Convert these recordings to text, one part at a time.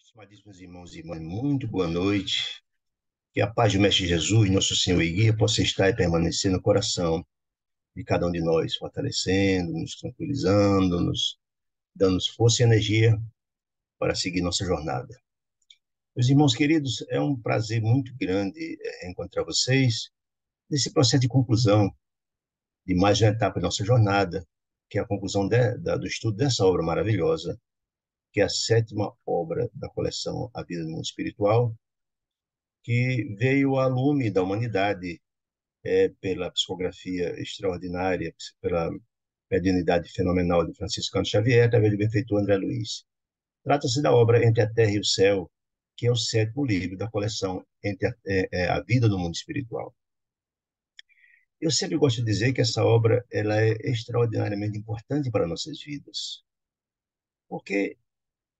Estimadíssimos irmãos e irmãs, muito boa noite. Que a paz do Mestre Jesus, nosso Senhor e Guia, possa estar e permanecer no coração de cada um de nós, fortalecendo, nos tranquilizando, nos dando força e energia para seguir nossa jornada. Meus irmãos queridos, é um prazer muito grande encontrar vocês nesse processo de conclusão de mais uma etapa da nossa jornada, que é a conclusão do estudo dessa obra maravilhosa, que é a sétima obra da coleção A Vida no Mundo Espiritual, que veio a lume da humanidade pela psicografia extraordinária, pela mediunidade fenomenal de Francisco Cândido Xavier, através do benfeitor André Luiz. Trata-se da obra Entre a Terra e o Céu, que é o sétimo livro da coleção Entre a Vida no Mundo Espiritual. Eu sempre gosto de dizer que essa obra ela é extraordinariamente importante para nossas vidas, porque,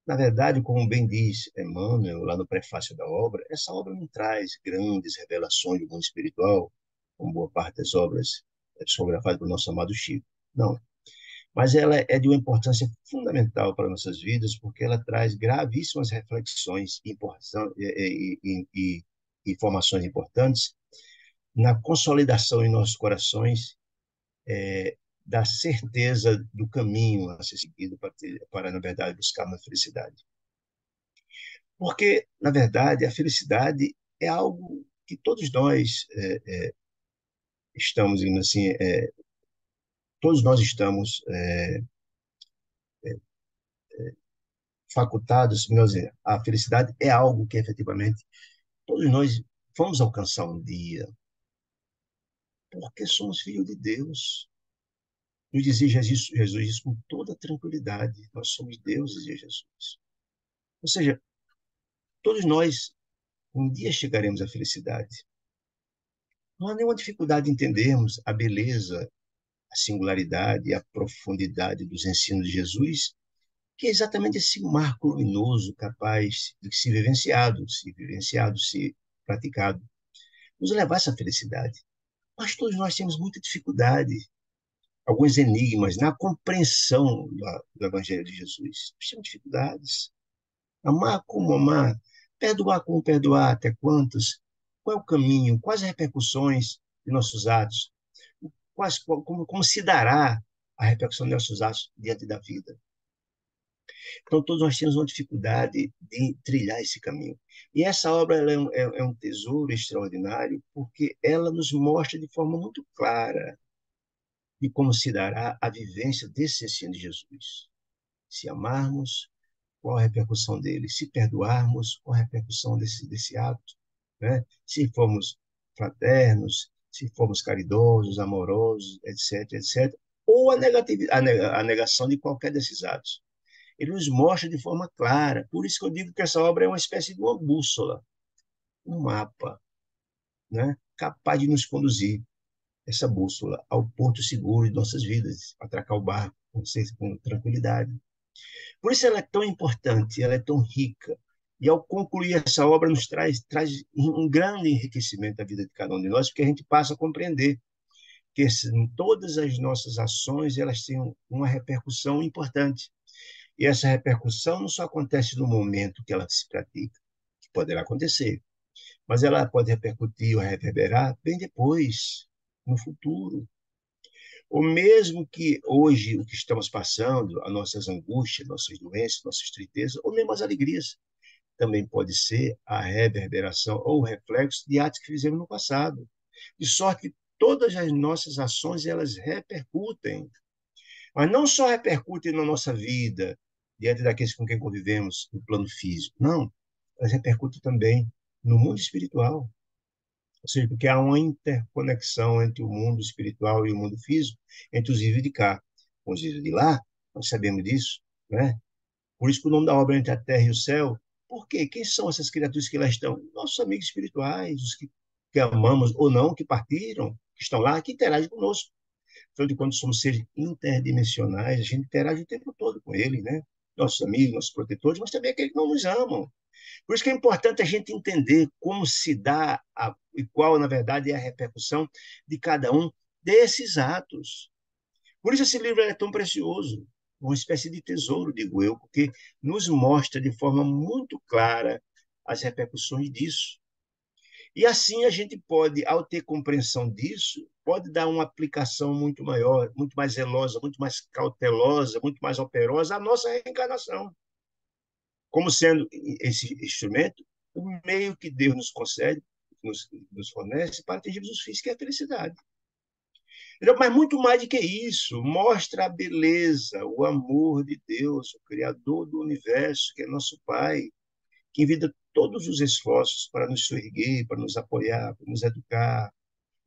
na verdade, como bem diz Emmanuel, lá no prefácio da obra, essa obra não traz grandes revelações do mundo espiritual, como boa parte das obras psicografadas pelo nosso amado Chico. Não. Mas ela é de uma importância fundamental para nossas vidas, porque ela traz gravíssimas reflexões e informações importantes na consolidação em nossos corações da certeza do caminho a ser seguido para, na verdade, buscar uma felicidade. Porque, na verdade, a felicidade é algo que todos nós estamos, assim, todos nós estamos facultados, melhor dizer, a felicidade é algo que efetivamente todos nós vamos alcançar um dia, porque somos filhos de Deus. Nos dizia Jesus isso com toda tranquilidade, nós somos deuses, dizia Jesus. Ou seja, todos nós um dia chegaremos à felicidade. Não há nenhuma dificuldade em entendermos a beleza, a singularidade e a profundidade dos ensinos de Jesus, que é exatamente esse marco luminoso capaz de se praticado, nos levar a essa felicidade. Mas todos nós temos muita dificuldade, alguns enigmas na compreensão do Evangelho de Jesus. Nós temos dificuldades. Amar como amar, perdoar como perdoar, até quantos? Qual é o caminho? Quais as repercussões de nossos atos? Como se dará a repercussão de nossos atos diante da vida? Então, todos nós temos uma dificuldade de trilhar esse caminho. E essa obra ela é um tesouro extraordinário, porque ela nos mostra de forma muito clara de como se dará a vivência desse ensino de Jesus. Se amarmos, qual a repercussão dele? Se perdoarmos, qual a repercussão desse ato? Né? Se formos fraternos, se formos caridosos, amorosos, etc., etc., ou a negação de qualquer desses atos. Ele nos mostra de forma clara. Por isso que eu digo que essa obra é uma espécie de uma bússola, um mapa, né? Capaz de nos conduzir, essa bússola, ao porto seguro de nossas vidas, atracar o barco com tranquilidade. Por isso ela é tão importante, ela é tão rica. E ao concluir essa obra, nos traz um grande enriquecimento da vida de cada um de nós, porque a gente passa a compreender que todas as nossas ações elas têm uma repercussão importante. E essa repercussão não só acontece no momento que ela se pratica, que poderá acontecer, mas ela pode repercutir ou reverberar bem depois, no futuro. Ou mesmo que hoje o que estamos passando, as nossas angústias, nossas doenças, nossas tristezas, ou mesmo as alegrias, também pode ser a reverberação ou o reflexo de atos que fizemos no passado. De sorte que todas as nossas ações, elas repercutem. Mas não só repercutem na nossa vida, diante daqueles com quem convivemos no plano físico. Não, elas repercutem também no mundo espiritual. Ou seja, porque há uma interconexão entre o mundo espiritual e o mundo físico, entre os vivos de cá com os vivos de lá, nós sabemos disso, né? Por isso que o nome da obra é Entre a Terra e o Céu. Por quê? Quem são essas criaturas que lá estão? Nossos amigos espirituais, os que amamos ou não, que partiram, que estão lá, que interagem conosco. Afinal de contas, somos seres interdimensionais, a gente interage o tempo todo com ele, né? Nossos amigos, nossos protetores, mas também aqueles que não nos amam. Por isso que é importante a gente entender como se dá e qual, na verdade, é a repercussão de cada um desses atos. Por isso esse livro é tão precioso. uma espécie de tesouro, digo eu, porque nos mostra de forma muito clara as repercussões disso. E assim a gente pode, ao ter compreensão disso, pode dar uma aplicação muito maior, muito mais zelosa, muito mais cautelosa, muito mais operosa à nossa reencarnação, como sendo esse instrumento o meio que Deus nos concede, nos fornece para atingirmos os fins que é a felicidade. Mas muito mais do que isso, mostra a beleza, o amor de Deus, o Criador do universo, que é nosso Pai, que envia todos os esforços para nos erguer, para nos apoiar, para nos educar.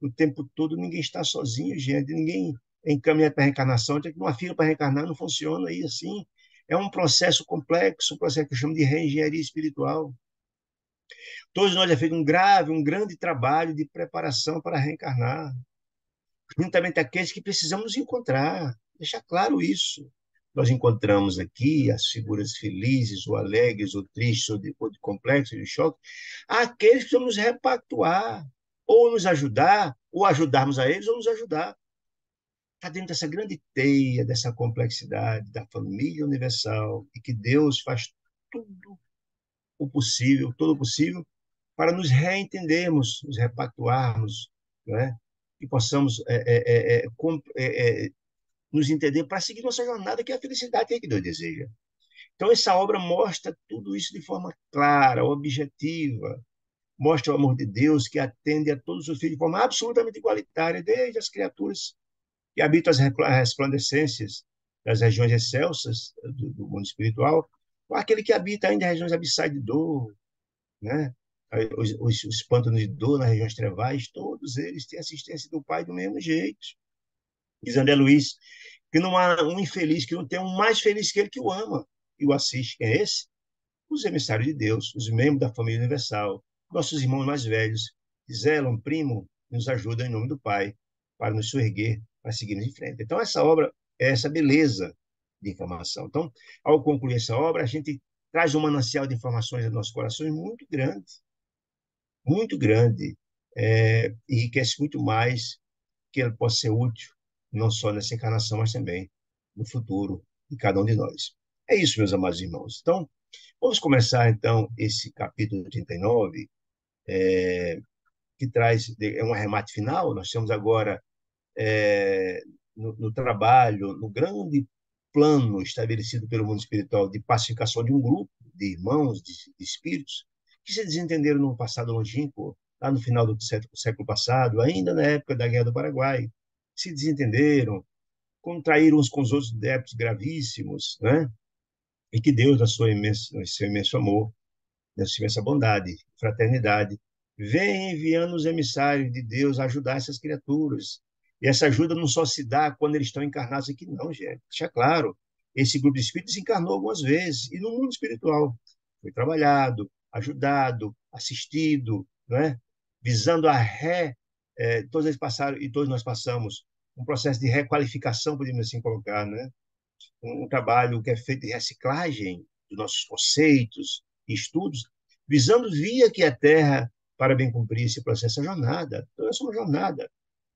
O tempo todo ninguém está sozinho, gente, ninguém é encaminhado para a reencarnação, tem que uma fila para reencarnar, não funciona aí assim. É um processo complexo, um processo que eu chamo de reengenharia espiritual. Todos nós já fizemos um grande trabalho de preparação para reencarnar, juntamente aqueles que precisamos nos encontrar. Deixar claro isso. Nós encontramos aqui as figuras felizes, ou alegres, ou tristes, ou de complexo, de choque, aqueles que precisam nos repactuar, ou nos ajudar, ou ajudarmos a eles, ou nos ajudar. Está dentro dessa grande teia, dessa complexidade da família universal, e que Deus faz tudo o possível, todo o possível, para nos reentendermos, nos repactuarmos, né? E possamos nos entender para seguir nossa jornada, que é a felicidade que Deus deseja. Então, essa obra mostra tudo isso de forma clara, objetiva, mostra o amor de Deus que atende a todos os filhos de forma absolutamente igualitária, desde as criaturas que habitam as resplandecências das regiões excelsas do mundo espiritual, ou aquele que habita ainda as regiões abissais de dor, né? Os pântanos de dor nas regiões trevais, todos eles têm assistência do Pai do mesmo jeito. Diz André Luiz, que não há um infeliz que não tenha um mais feliz que ele que o ama e o assiste. Quem é esse? Os emissários de Deus, os membros da família universal, nossos irmãos mais velhos, que zelam, primo, nos ajudam em nome do Pai, para nos soerguer, para seguirmos em frente. Então, essa obra é essa beleza de informação. Então, ao concluir essa obra, a gente traz um manancial de informações aos nossos corações muito grande, e enriquece muito mais que ele possa ser útil, não só nessa encarnação, mas também no futuro de cada um de nós. É isso, meus amados irmãos. Então, vamos começar, então, esse capítulo 39, que traz um arremate final. Nós temos agora, no trabalho, no grande plano estabelecido pelo mundo espiritual de pacificação de um grupo de irmãos, de espíritos, que se desentenderam no passado longínquo, lá no final do século passado, ainda na época da Guerra do Paraguai, se desentenderam, contraíram uns com os outros débitos gravíssimos, né? E que Deus, no seu imenso amor, na sua imensa bondade, fraternidade, vem enviando os emissários de Deus a ajudar essas criaturas. E essa ajuda não só se dá quando eles estão encarnados aqui, não, gente. Deixa claro, esse grupo de espíritos encarnou algumas vezes, e no mundo espiritual foi trabalhado, ajudado, assistido, né? Visando a todos eles passaram, e todos nós passamos, um processo de requalificação, podemos assim colocar, né? Um trabalho que é feito de reciclagem dos nossos conceitos e estudos, visando via aqui a Terra para bem cumprir esse processo, a jornada. Então, é uma jornada.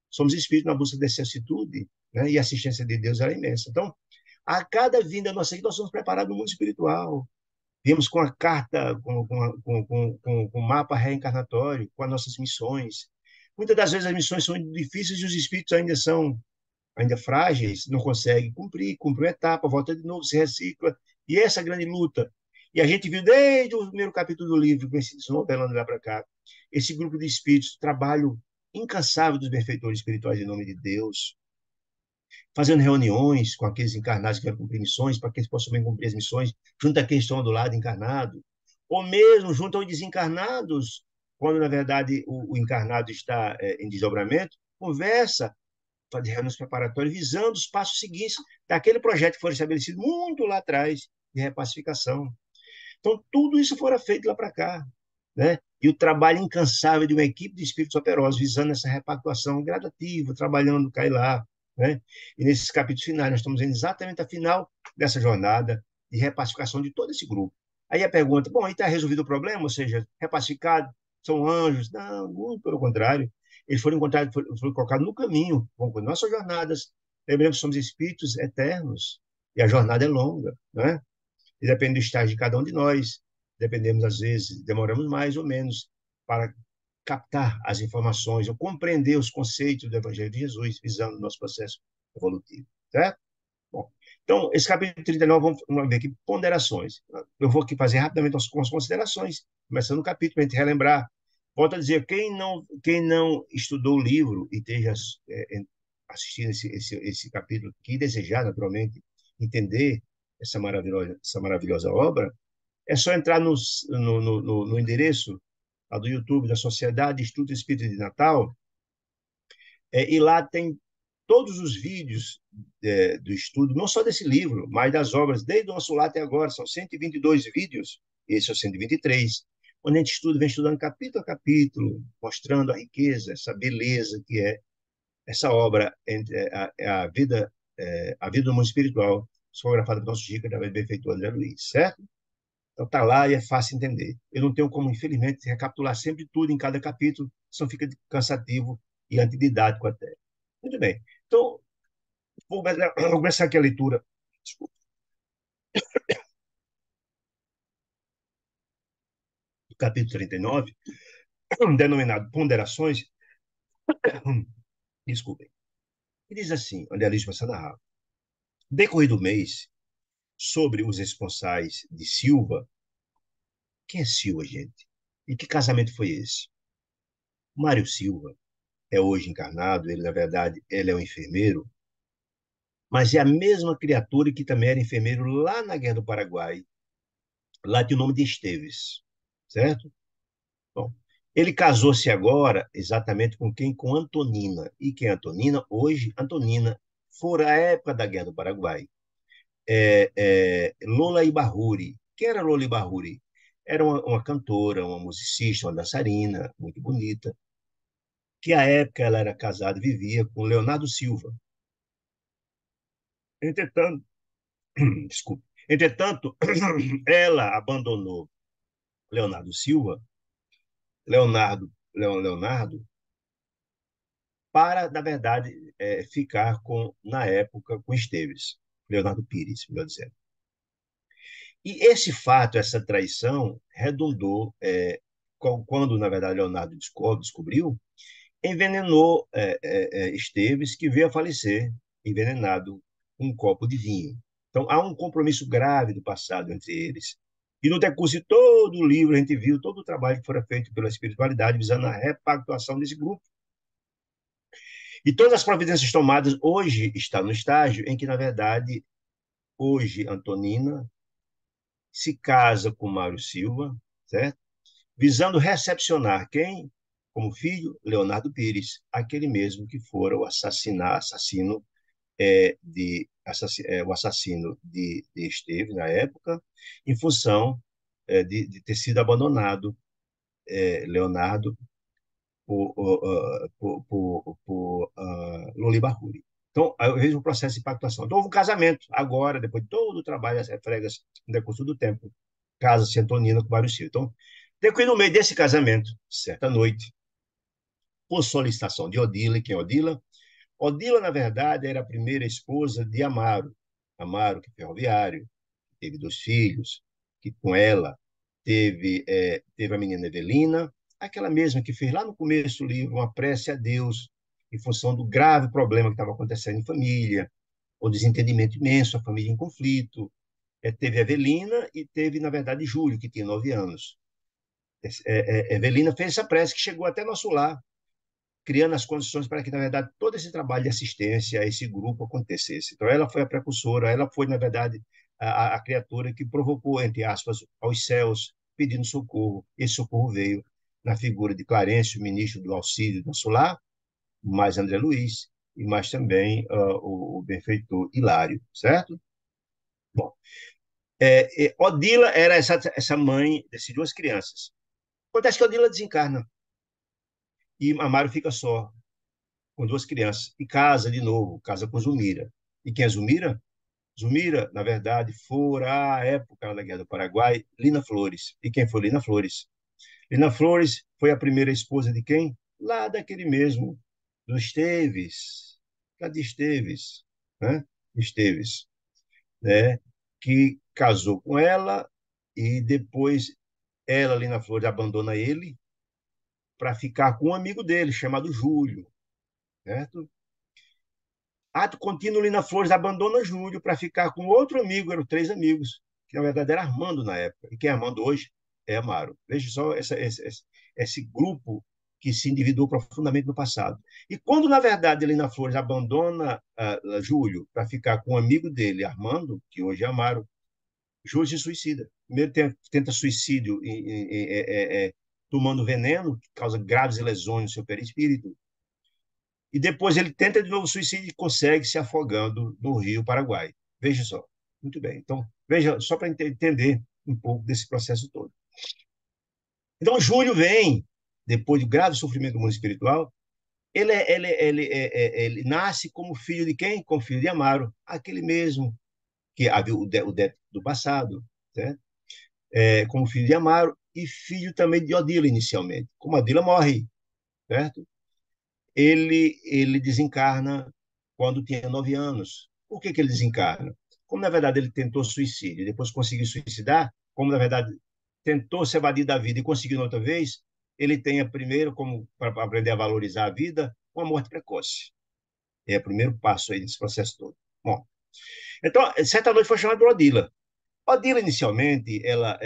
Somos espíritos na busca dessa atitude, né? E a assistência de Deus é imensa. Então, a cada vinda nossa aqui, nós somos preparados no mundo espiritual. Viemos com a carta, com o mapa reencarnatório, com as nossas missões. Muitas das vezes as missões são difíceis e os espíritos ainda frágeis, não conseguem cumprir, cumpre uma etapa, volta de novo, se recicla. E essa grande luta. E a gente viu desde o primeiro capítulo do livro, com esse novelando lá para cá, esse grupo de espíritos, trabalho incansável dos benfeitores espirituais em nome de Deus, fazendo reuniões com aqueles encarnados que querem cumprir missões, para que eles possam bem cumprir as missões, junto àqueles que estão do lado encarnado, ou mesmo junto aos desencarnados, quando, na verdade, o encarnado está em desdobramento, conversa, de reuniões preparatórias, visando os passos seguintes daquele projeto que foi estabelecido muito lá atrás, de repacificação. Então, tudo isso fora feito lá para cá, né? E o trabalho incansável de uma equipe de espíritos operosos, visando essa repactuação gradativa, trabalhando cá e lá, né? E nesses capítulos finais, nós estamos vendo exatamente a final dessa jornada de repacificação de todo esse grupo. Aí a pergunta, bom, aí está resolvido o problema, ou seja, repacificado, são anjos? Não, muito pelo contrário. Eles foram encontrados, foram colocados no caminho, com nossas jornadas. Lembrando que somos espíritos eternos, E a jornada é longa, né? E depende do estágio de cada um de nós. Dependemos, às vezes, demoramos mais ou menos para captar as informações ou compreender os conceitos do Evangelho de Jesus, visando o nosso processo evolutivo, certo? Bom, então, esse capítulo 39, vamos ver aqui ponderações. Eu vou aqui fazer rapidamente as considerações, começando o capítulo, para a gente relembrar. Volto a dizer, quem não estudou o livro e esteja assistindo esse capítulo aqui, desejar, naturalmente, entender essa maravilhosa obra, é só entrar no endereço lá do YouTube da Sociedade de Estudo Espírita de Natal, e lá tem todos os vídeos do estudo, não só desse livro, mas das obras, desde o nosso lar até agora, são 122 vídeos, esse é o 123, onde a gente estuda, vem estudando capítulo a capítulo, mostrando a riqueza, essa beleza que é essa obra, a vida do mundo espiritual, psicografada pelo nosso Chico, através do benfeitor André Luiz, certo? Então está lá e é fácil entender. Eu não tenho como, infelizmente, recapitular sempre tudo em cada capítulo, senão fica cansativo e antididático até. Muito bem. Então, vou começar aqui a leitura, desculpa, do capítulo 39, denominado Ponderações. Desculpem. E diz assim, onde a Alice vai narrar. Decorrido o mês, sobre os responsais de Silva. Quem é Silva, gente? E que casamento foi esse? Mário Silva é hoje encarnado, ele, na verdade, ele é um enfermeiro, mas é a mesma criatura que também era enfermeiro lá na Guerra do Paraguai. Lá tinha o nome de Esteves, certo? Bom, ele casou-se agora exatamente com quem? Com Antonina. E quem é Antonina? Hoje, Antonina, fora a época da Guerra do Paraguai. Lola Ibarruri. Quem era Lola Ibarruri? Era uma cantora, uma musicista, uma dançarina, muito bonita, que à época ela era casada e vivia com Leonardo Silva. Entretanto, desculpe, entretanto, ela abandonou Leonardo Silva, Leonardo, para, na verdade, ficar na época, com Esteves, Leonardo Pires, melhor dizendo. E esse fato, essa traição, redundou, quando, na verdade, Leonardo descobriu, envenenou Esteves, que veio a falecer envenenado com um copo de vinho. Então, há um compromisso grave do passado entre eles. E no decurso de todo o livro, a gente viu todo o trabalho que foi feito pela espiritualidade, visando a repactuação desse grupo. E todas as providências tomadas hoje está no estágio em que, na verdade, hoje Antonina se casa com Mário Silva, certo? Visando recepcionar quem? Como filho, Leonardo Pires, aquele mesmo que fora o assassino o assassino de Esteves na época, em função de ter sido abandonado Leonardo por Loli Barruri. Então, eu vejo o processo de pactuação. Então, houve um casamento agora, depois de todo o trabalho, as refregas no decurso do tempo, casa-se Antonina com Mário Silva. Então, depois, no meio desse casamento, certa noite, por solicitação de Odila, quem é Odila? Odila, na verdade, era a primeira esposa de Amaro. Amaro, que é ferroviário, teve 2 filhos, que com ela teve a menina Evelina, aquela mesma que fez lá no começo do livro uma prece a Deus, em função do grave problema que estava acontecendo em família, o desentendimento imenso, a família em conflito. Teve a Evelina e teve, na verdade, Júlio, que tinha 9 anos. Evelina fez essa prece que chegou até nosso lar, criando as condições para que, na verdade, todo esse trabalho de assistência a esse grupo acontecesse. Então, ela foi a precursora, ela foi, na verdade, a criatura que provocou, entre aspas, aos céus, pedindo socorro. Esse socorro veio na figura de Clarencio, ministro do Auxílio do nosso lar, mais André Luiz, e mais também o benfeitor Hilário, certo? Bom, Odila era essa mãe dessas 2 crianças. Acontece que Odila desencarna e Amaro fica só, com 2 crianças, e casa de novo, casa com Zumira. E quem é Zumira? Zumira, na verdade, fora a época da Guerra do Paraguai, Lina Flores. E quem foi Lina Flores? Lina Flores foi a primeira esposa de quem? Lá daquele mesmo, do Esteves. Lá de Esteves, né? Esteves. né, que casou com ela e depois ela, ali na Flores, abandona ele para ficar com um amigo dele, chamado Júlio, certo? Ato contínuo, Lina Flores abandona Júlio para ficar com outro amigo, eram três amigos, que na verdade era Armando na época, e quem é Armando hoje é Amaro. Veja só esse grupo que se endividou profundamente no passado. E quando, na verdade, Lina Flores abandona Júlio para ficar com um amigo dele, Armando, que hoje é Amaro, Júlio se suicida. Primeiro tenta suicídio tomando veneno, que causa graves lesões no seu perispírito, e depois ele tenta de novo suicídio e consegue se afogando no Rio Paraguai. Veja só. Muito bem. Então, veja, só para entender um pouco desse processo todo. Então, Júlio vem, depois do grave sofrimento do mundo espiritual, ele nasce como filho de quem? Como filho de Amaro, aquele mesmo que havia o débito do passado, certo? Como filho de Amaro e filho também de Odila inicialmente. Como Odila morre, certo? Ele desencarna quando tinha 9 anos. Por que ele desencarna? Como, na verdade, ele tentou suicídio, depois conseguiu suicidar, como, na verdade, tentou se evadir da vida e conseguiu outra vez, ele tem a primeiro, como para aprender a valorizar a vida, uma morte precoce. É o primeiro passo aí desse processo todo. Bom, então, certa noite foi chamada por Odila. Odila, inicialmente, ela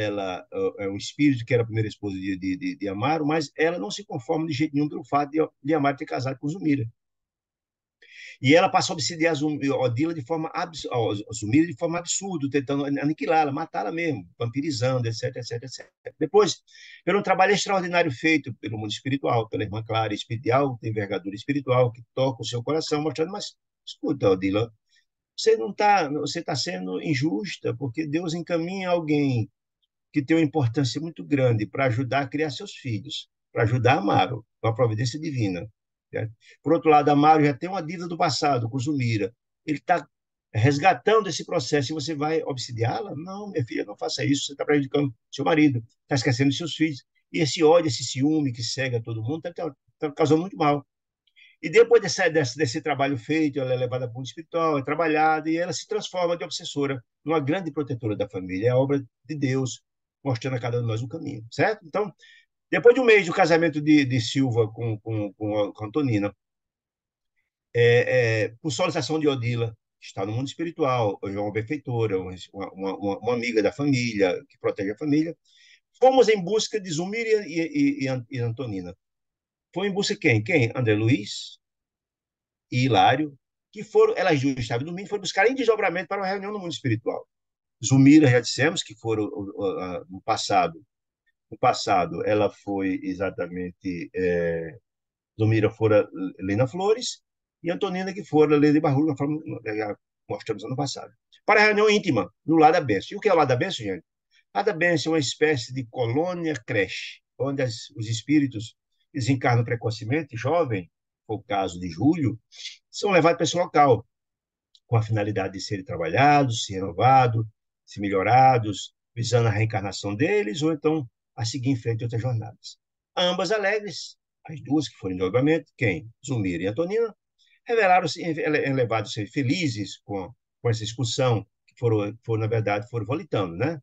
é um espírito que era a primeira esposa de Amaro, mas ela não se conforma de jeito nenhum pelo fato de Amaro ter casado com Zumira. E ela passou a obsidiar Odila de forma Zumira de forma absurda, tentando aniquilá-la, matá-la mesmo, vampirizando, etc, etc, etc. Depois, pelo um trabalho extraordinário feito pelo mundo espiritual, pela irmã Clara, espiritual, tem envergadura espiritual, que toca o seu coração, mostrando, mas escuta, Odila, você está sendo injusta, porque Deus encaminha alguém que tem uma importância muito grande para ajudar a criar seus filhos, para ajudar Amaro, com a providência divina. Certo? Por outro lado, Amaro já tem uma dívida do passado com Zumira. Ele está resgatando esse processo e você vai obsidiá-la? Não, minha filha, não faça isso. Você está prejudicando seu marido, está esquecendo de seus filhos. E esse ódio, esse ciúme que cega todo mundo está causando muito mal. E depois desse trabalho feito, ela é levada para o mundo espiritual, é trabalhada, e ela se transforma de obsessora numa grande protetora da família. É a obra de Deus, mostrando a cada um de nós um caminho, certo? Então, depois de um mês do casamento de Silva com Antonina, por solicitação de Odila, que está no mundo espiritual, hoje é uma benfeitora, uma amiga da família, que protege a família, fomos em busca de Zumir e Antonina. Foi em busca de quem? Quem? André Luiz, e Hilário, que foram, elas duas estavam dormindo, foram buscar em desdobramento para uma reunião no mundo espiritual. Zumira, já dissemos que foram no passado, ela foi exatamente, Zumira fora Lena Flores, e Antonina que fora Leda Barulho, conforme já mostramos ano passado. Para a reunião íntima, no Lar da Bênção. E o que é o Lar da Bênção, gente? Lar da Bênção é uma espécie de colônia creche, onde os espíritos desencarnam precocemente, jovem, foi o caso de Júlio, são levados para esse local, com a finalidade de serem trabalhados, se renovados, se melhorados, visando a reencarnação deles, ou então a seguir em frente outras jornadas. Ambas alegres, as duas que foram em julgamento, quem? Zumira e Antonina, revelaram-se elevados, ser felizes com essa expulsão, que na verdade, foram volitando, né?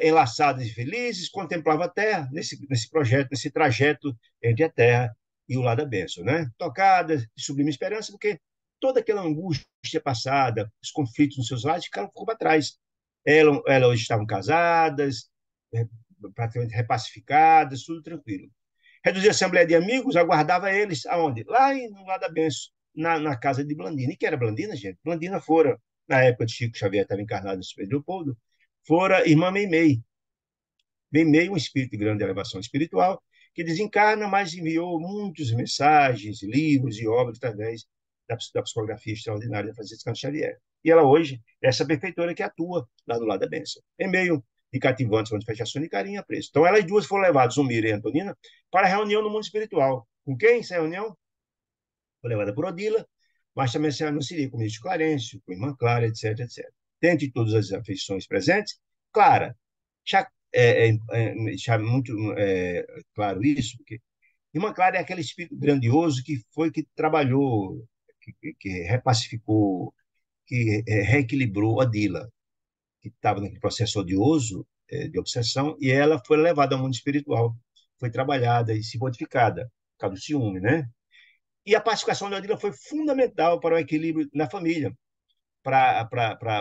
Enlaçadas e felizes, contemplava a Terra nesse projeto, nesse trajeto entre a Terra e o lado da bênção, né? Tocadas de sublime esperança, porque toda aquela angústia passada, os conflitos nos seus lados, ficou para trás. Elas estavam casadas, praticamente repacificadas, tudo tranquilo. Reduzia a assembleia de amigos, aguardava eles aonde? Lá no lado da benção, na casa de Blandina. E que era Blandina, gente? Blandina fora, na época de Chico Xavier, estava encarnado no Pedro Leopoldo, fora irmã Meimei. Meimei, um espírito de grande elevação espiritual, que desencarna, mas enviou muitas mensagens, livros e obras através da psicografia extraordinária da Franciscana Xavier. E ela hoje é essa benfeitora que atua lá do lado da benção. Em meio de cativantes, manifestação de carinho e apreço. Então, elas duas foram levadas, Zumira e Antonina, para a reunião no mundo espiritual. Com quem essa reunião? Foi levada por Odila, mas também se anunciaria com o ministro Clarencio, com a irmã Clara, etc, etc. Dentre todas as afeições presentes, Clara, já deixar muito claro isso, porque irmã Clara é aquele espírito grandioso que foi que trabalhou, que repacificou que reequilibrou Odila, que estava naquele processo odioso, de obsessão, e ela foi levada ao mundo espiritual, foi trabalhada e se modificada, por causa do ciúme, né? E a pacificação de Odila foi fundamental para o equilíbrio na família, para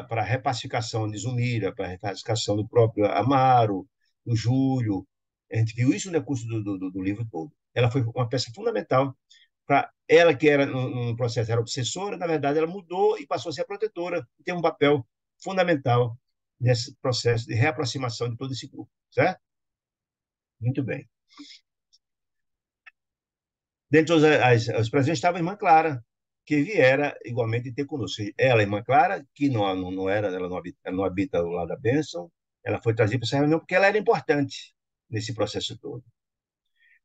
a repacificação de Zumira, para a repacificação do próprio Amaro, do Júlio. A gente viu isso no decurso do livro todo. Ela foi uma peça fundamental para ela, que era no processo era obsessora, na verdade, ela mudou e passou a ser a protetora, e tem um papel fundamental nesse processo de reaproximação de todo esse grupo, certo? Muito bem. Dentre os presentes estava a irmã Clara, que viera igualmente ter conosco. Ela, a irmã Clara, que não era, ela não habita o lado da bênção, ela foi trazida para essa reunião porque ela era importante nesse processo todo.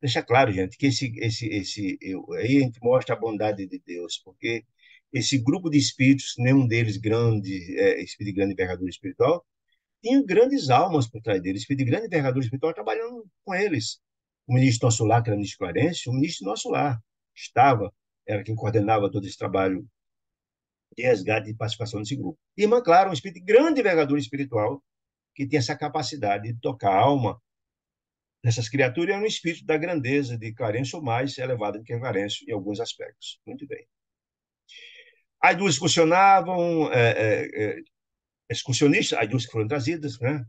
Deixa claro, gente, que aí a gente mostra a bondade de Deus, porque esse grupo de espíritos, nenhum deles grande, espírito de grande envergadura espiritual, tinha grandes almas por trás deles, espírito de grande envergadura espiritual trabalhando com eles. O ministro Nosso Lar, que era o ministro Clarence, o ministro Nosso Lar estava, era quem coordenava todo esse trabalho de resgate e participação desse grupo. E irmã Clara, um espírito de grande envergadura espiritual, que tem essa capacidade de tocar a alma dessas criaturas, e é um espírito da grandeza de Clarence ou mais elevado do que Clarence em alguns aspectos. Muito bem. As duas excursionavam, excursionistas, as duas que foram trazidas, né?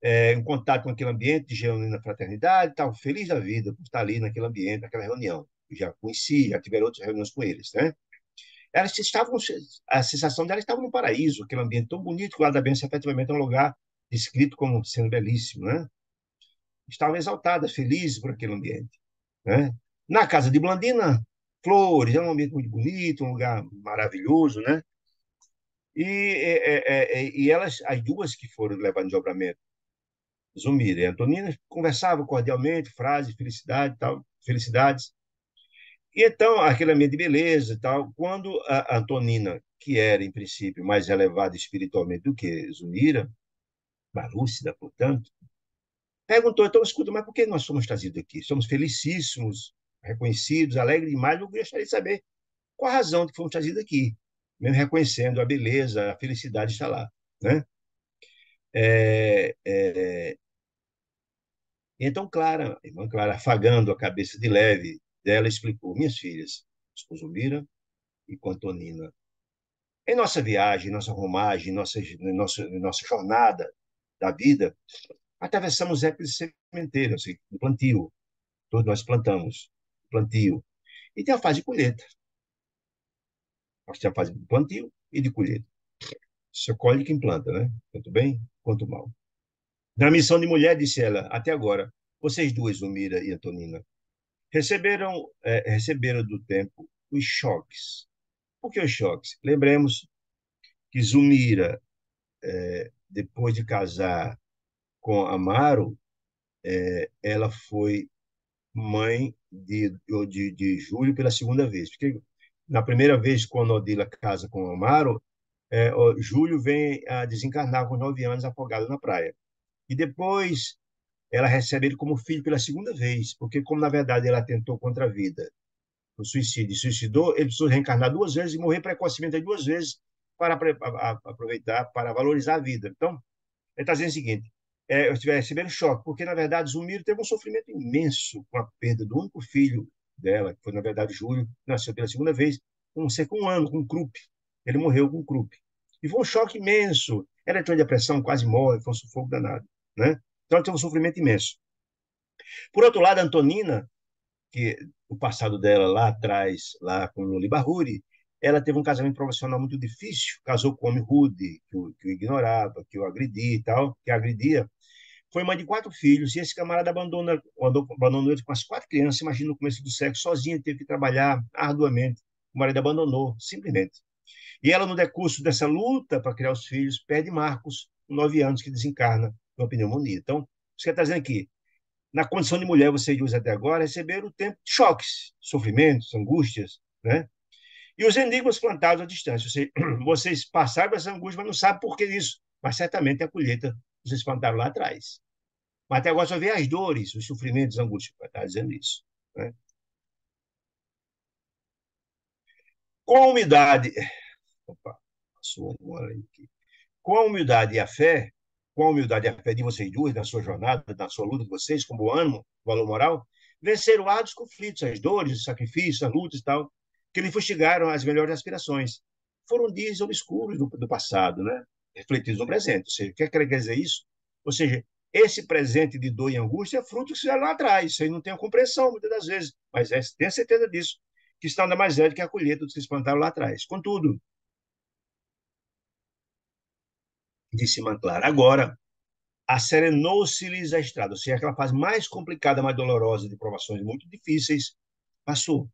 Em contato com aquele ambiente de genuína fraternidade, tal, feliz da vida por estar ali naquele ambiente, naquela reunião. Eu já conheci, já tiveram outras reuniões com eles, né? Elas estavam, a sensação delas estava no paraíso, aquele ambiente tão bonito, que o Guarda Benção efetivamente é um lugar descrito como sendo belíssimo, né? Estavam exaltadas, felizes por aquele ambiente, né? Na casa de Blandina, flores, é um ambiente muito bonito, um lugar maravilhoso, né? E elas, as duas que foram levadas em desdobramento, Zumira e Antonina, conversavam cordialmente, frases, felicidade, tal, felicidades. E então, aquele ambiente de beleza e tal, quando a Antonina, que era, em princípio, mais elevada espiritualmente do que Zumira, mais lúcida, portanto, perguntou, então, escuta, mas por que nós somos trazidos aqui? Somos felicíssimos, reconhecidos, alegres demais, eu gostaria de saber qual a razão de que fomos trazidos aqui, mesmo reconhecendo a beleza, a felicidade está lá, né? É, é, Então, Clara, a irmã Clara, afagando a cabeça de leve dela, explicou: minhas filhas, com Zumira e com Antonina, em nossa viagem, nossa romagem, nossa jornada da vida, atravessamos épocas de sementeira, assim, de plantio. Todos nós plantamos, plantio. E tem a fase de colheita. Nós temos a fase de plantio e de colheita. Você colhe quem planta, né? Tanto bem quanto mal. Na missão de mulher, disse ela, até agora, vocês duas, Zumira e Antonina, receberam do tempo os choques. Por que os choques? Lembremos que Zumira, depois de casar com Amaro, ela foi mãe de Júlio pela segunda vez. Porque na primeira vez, quando Odila casa com Amaro, Júlio vem a desencarnar com 9 anos afogado na praia. E depois ela recebe ele como filho pela segunda vez, porque como na verdade ela tentou contra a vida, o suicídio, e suicidou, ele precisou reencarnar 2 vezes e morrer precocemente 2 vezes para aproveitar, para valorizar a vida. Então, ele está dizendo o seguinte: eu estive recebendo choque, porque na verdade Zumiro teve um sofrimento imenso com a perda do único filho dela, que foi na verdade Júlio, que nasceu pela segunda vez, com cerca de 1 ano, com Krupp. Ele morreu com Krupp. E foi um choque imenso. Ela entrou em depressão, quase morre, foi um sufoco danado, né? Então, ela teve um sofrimento imenso. Por outro lado, a Antonina, que o passado dela lá atrás, lá com Luli Barruri, ela teve um casamento profissional muito difícil, casou com um homem rude, que o ignorava, que o agredia e tal, que a agredia. Foi mãe de 4 filhos, e esse camarada abandonou ele com as 4 crianças. Imagina no começo do século, sozinha, teve que trabalhar arduamente. O marido abandonou, simplesmente. E ela, no decurso dessa luta para criar os filhos, perde Marcos, com 9 anos, que desencarna com pneumonia. Então, você quer estar dizendo aqui, na condição de mulher, vocês dois até agora receberam o tempo de choques, sofrimentos, angústias, né? E os enigmas plantados à distância. Vocês passaram essa angústia, mas não sabem por que isso. Mas certamente a colheita vocês plantaram lá atrás. Mas até agora só vê as dores, os sofrimentos, as angústias. Está dizendo isso, né? Com a umidade. Opa, Passou uma hora aqui. Com a humildade e a fé, com a humildade e a fé de vocês duas, na sua jornada, na sua luta de vocês, com bom ânimo, valor moral, venceram árduos conflitos, as dores, os sacrifícios, as lutas e tal, que lhe fustigaram as melhores aspirações. Foram dias obscuros do passado, né? Refletidos no presente. Ou seja, o que é que quer dizer isso? Ou seja, esse presente de dor e angústia é fruto que fizeram lá atrás. Isso aí não tem a compreensão, muitas das vezes, mas tenha certeza disso, que está nada mais é do que a colheita dos que se plantaram lá atrás. Contudo, disse Manclara, agora acerenou-se-lhes a estrada, ou seja, aquela fase mais complicada, mais dolorosa, de provações muito difíceis, passou,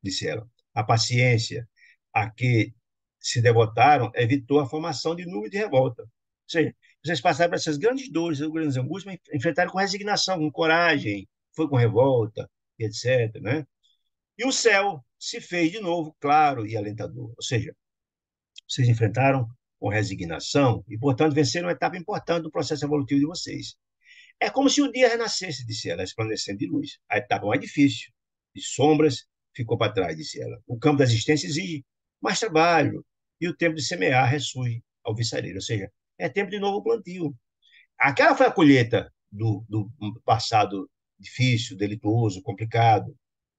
disse ela. A paciência a que se devotaram evitou a formação de nuvem de revolta. Ou seja, vocês passaram por essas grandes dores, essas grandes angústias, mas enfrentaram com resignação, com coragem, foi com revolta, etc. Né? E o céu se fez de novo claro e alentador. Ou seja, vocês enfrentaram com resignação e, portanto, venceram uma etapa importante do processo evolutivo de vocês. É como se o dia renascesse, disse ela, resplandecendo de luz. A etapa mais difícil, de sombras, ficou para trás, disse ela. O campo da existência exige mais trabalho e o tempo de semear ressurge ao viçareiro. Ou seja, é tempo de novo plantio. Aquela foi a colheita do passado difícil, delituoso, complicado.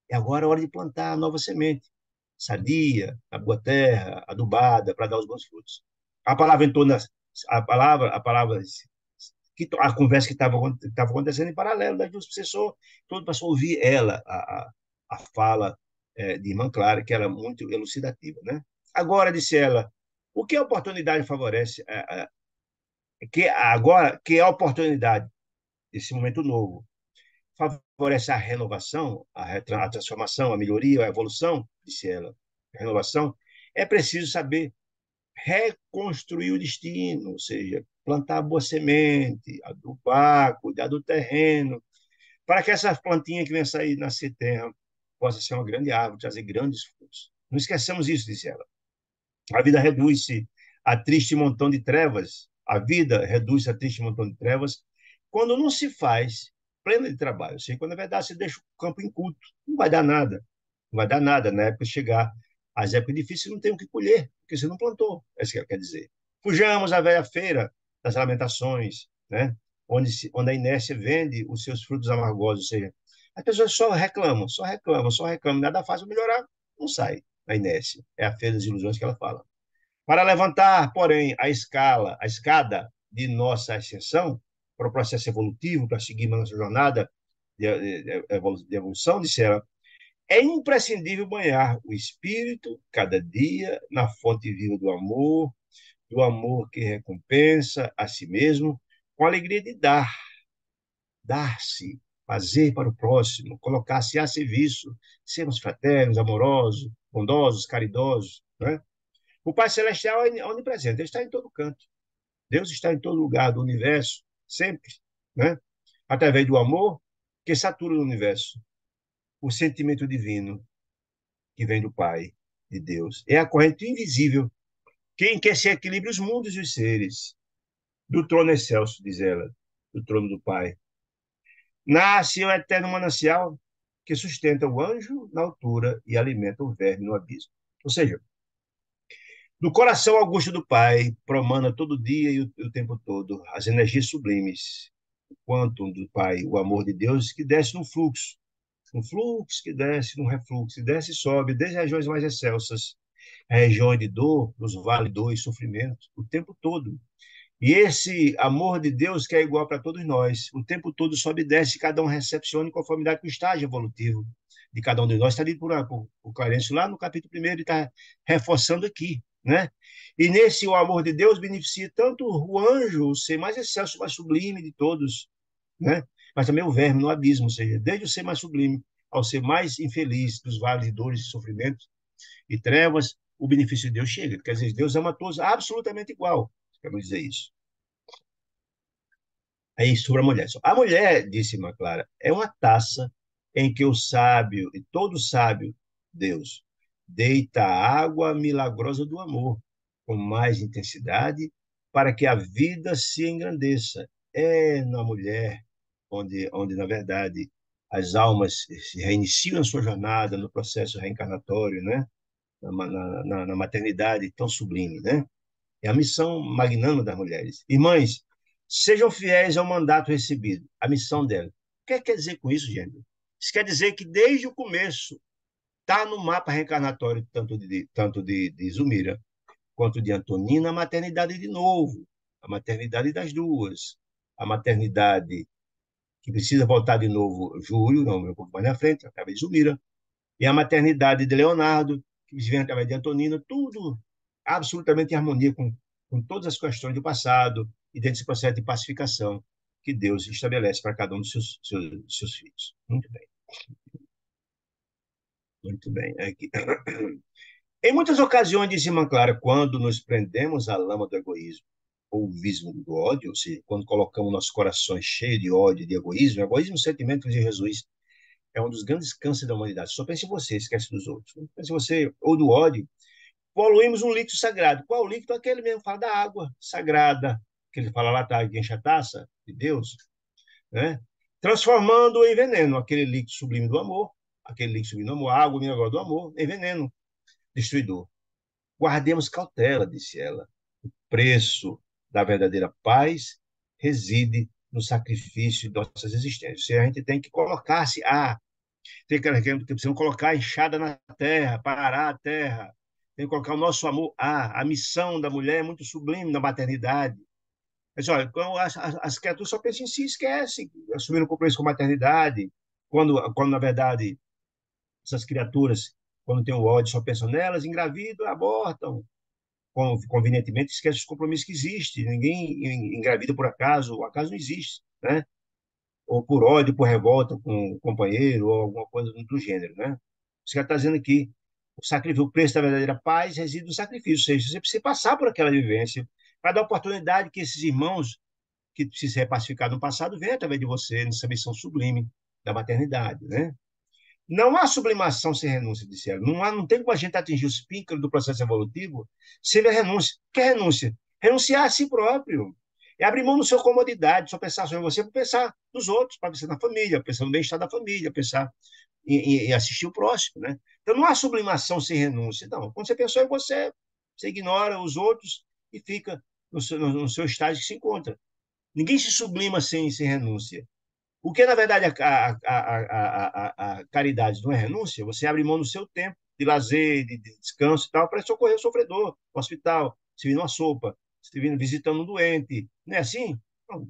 É agora a hora de plantar a nova semente, sadia, na boa terra, adubada, para dar os bons frutos. A palavra em torno, a palavra que a conversa que estava acontecendo em paralelo da sucessor, todo passou a ouvir ela, a fala de irmã Clara, que era muito elucidativa. Né? Agora, disse ela, o que a oportunidade favorece, que agora, que a oportunidade, esse momento novo, favorece a renovação, a transformação, a melhoria, a evolução, disse ela, a renovação, é preciso saber reconstruir o destino, ou seja, plantar boa semente, adubar, cuidar do terreno, para que essa plantinha que vem sair nascer terra possa ser uma grande árvore, trazer grandes frutos. Não esqueçamos isso, disse ela. A vida reduz-se a triste montão de trevas, a vida reduz-se a triste montão de trevas quando não se faz plena de trabalho. Ou seja, quando na verdade você deixa o campo inculto, não vai dar nada. Não vai dar nada na época de chegar. As épocas difíceis não tem o que colher, porque você não plantou. É isso que ela quer dizer. Fujamos à velha feira das lamentações, né? Onde a inércia vende os seus frutos amargosos. Ou seja, as pessoas só reclamam, só reclamam, só reclamam. Nada faz para melhorar, não sai a inércia. É a feira das ilusões que ela fala. Para levantar, porém, a escada de nossa ascensão, para o processo evolutivo, para seguir nossa jornada de evolução, disse ela, é imprescindível banhar o espírito, cada dia, na fonte viva do amor que recompensa a si mesmo, com a alegria de dar-se, fazer para o próximo, colocar-se a serviço, sermos fraternos, amorosos, bondosos, caridosos, né? O Pai Celestial é onipresente, ele está em todo canto. Deus está em todo lugar do universo, sempre, né? Através do amor que satura o universo. O sentimento divino que vem do Pai, de Deus. É a corrente invisível quem quer se equilibre os mundos e os seres. Do trono excelso, diz ela, do trono do Pai. Nasce o eterno manancial que sustenta o anjo na altura e alimenta o verme no abismo. Ou seja, do coração augusto do Pai, promana todo dia e o tempo todo as energias sublimes, o quantum do Pai, o amor de Deus que desce no fluxo que desce, no refluxo, que desce e sobe, desde as regiões mais excelsas, a região de dor, dos vales de dor e sofrimento, o tempo todo. E esse amor de Deus que é igual para todos nós, o tempo todo sobe e desce, cada um recepciona em conformidade com o estágio evolutivo de cada um de nós. Está dito por Clarencio lá no capítulo 1, ele está reforçando aqui, né? E nesse o amor de Deus beneficia tanto o anjo, o ser mais excelso, mais sublime de todos, né? Mas também o verme no abismo, ou seja, desde o ser mais sublime ao ser mais infeliz dos vales de dores e sofrimentos e trevas, o benefício de Deus chega. Quer dizer, Deus ama todos absolutamente igual. Quero dizer isso. Aí, sobre a mulher. A mulher, disse Maclara, é uma taça em que o sábio, e todo sábio, Deus, deita a água milagrosa do amor, com mais intensidade, para que a vida se engrandeça. É na mulher onde na verdade, as almas se reiniciam a sua jornada no processo reencarnatório, né? Na maternidade tão sublime, né? É a missão magnânima das mulheres. Irmãs, sejam fiéis ao mandato recebido, a missão dela. O que quer dizer com isso, gente? Isso quer dizer que desde o começo está no mapa reencarnatório tanto de Zumira quanto de Antonina a maternidade de novo, a maternidade das duas, a maternidade que precisa voltar de novo, Júlio, não, um pouco mais na frente, através de Zumira, e a maternidade de Leonardo, que vem através de Antonina, tudo absolutamente em harmonia com todas as questões do passado e dentro desse processo de pacificação que Deus estabelece para cada um dos seus filhos. Muito bem, muito bem. Aqui. Em muitas ocasiões, disse irmã Clara, quando nos prendemos à lama do egoísmo ou vismo do ódio, ou seja, quando colocamos nossos corações cheios de ódio e de egoísmo, egoísmo, o sentimento de Jesus, é um dos grandes cânceres da humanidade. Só pense em você, esquece dos outros. Pense em você, ou do ódio, poluímos um líquido sagrado. Qual o líquido? Aquele mesmo, fala da água sagrada, que ele fala lá, tá, enche a taça de Deus, né? Transformando em veneno, aquele líquido sublime do amor, aquele líquido sublime do amor, a água mineral do amor, em veneno destruidor. Guardemos cautela, disse ela. O preço da verdadeira paz reside no sacrifício de nossas existências. Ou seja, a gente tem que colocar-se, precisamos colocar a enxada na terra, parar a terra, tem que colocar o nosso amor. A missão da mulher é muito sublime na maternidade. Mas, olha, quando as criaturas só pensam em si, esquecem, assumindo o compromisso com a maternidade, quando na verdade, essas criaturas, quando têm o ódio, só pensam nelas, engravidam, abortam, convenientemente esquece os compromissos que existem. Ninguém engravida por acaso, o acaso não existe, né? Ou por ódio, por revolta com o companheiro, ou alguma coisa do gênero, né? Você está dizendo aqui, o preço da verdadeira paz reside no sacrifício, ou seja, você precisa passar por aquela vivência para dar oportunidade que esses irmãos que precisam ser pacificados no passado venham através de você nessa missão sublime da maternidade, né? Não há sublimação sem renúncia, disseram. Não tem como a gente atingir os píncaros do processo evolutivo sem a renúncia. O que é renúncia? Renunciar a si próprio. É abrir mão da sua comodidade, só pensar sobre você, para pensar nos outros, para pensar na família, pensar no bem-estar da família, pensar em assistir o próximo. Né? Então não há sublimação sem renúncia. Não. Quando você pensou em você, você ignora os outros e fica no seu estágio que se encontra. Ninguém se sublima sem renúncia. O que, na verdade, a caridade não é renúncia, você abre mão do seu tempo de lazer, de descanso e tal, para socorrer o sofredor, no hospital, se vir numa sopa, se vir visitando um doente. Não é assim?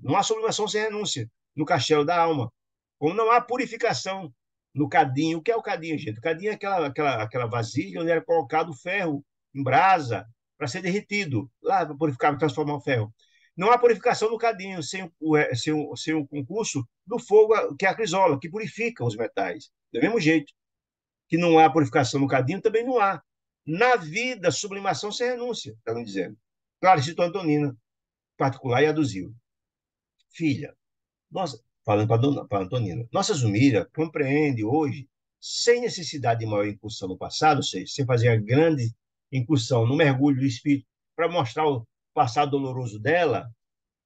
Não há sublimação sem renúncia no castelo da alma. Como não há purificação no cadinho. O que é o cadinho, gente? O cadinho é aquela vasilha onde era colocado o ferro em brasa para ser derretido, lá para purificar, para transformar o ferro. Não há purificação no cadinho sem o concurso do fogo, que é a crisola, que purifica os metais. Do mesmo jeito que não há purificação no cadinho, também não há. Na vida, sublimação sem renúncia, está me dizendo. Claro, citou Antonina, particular, e aduziu. Filha, nossa, falando para Antonina, nossa Zumira compreende hoje, sem necessidade de maior incursão no passado, ou seja, sem fazer a grande incursão no mergulho do espírito para mostrar o passado doloroso dela,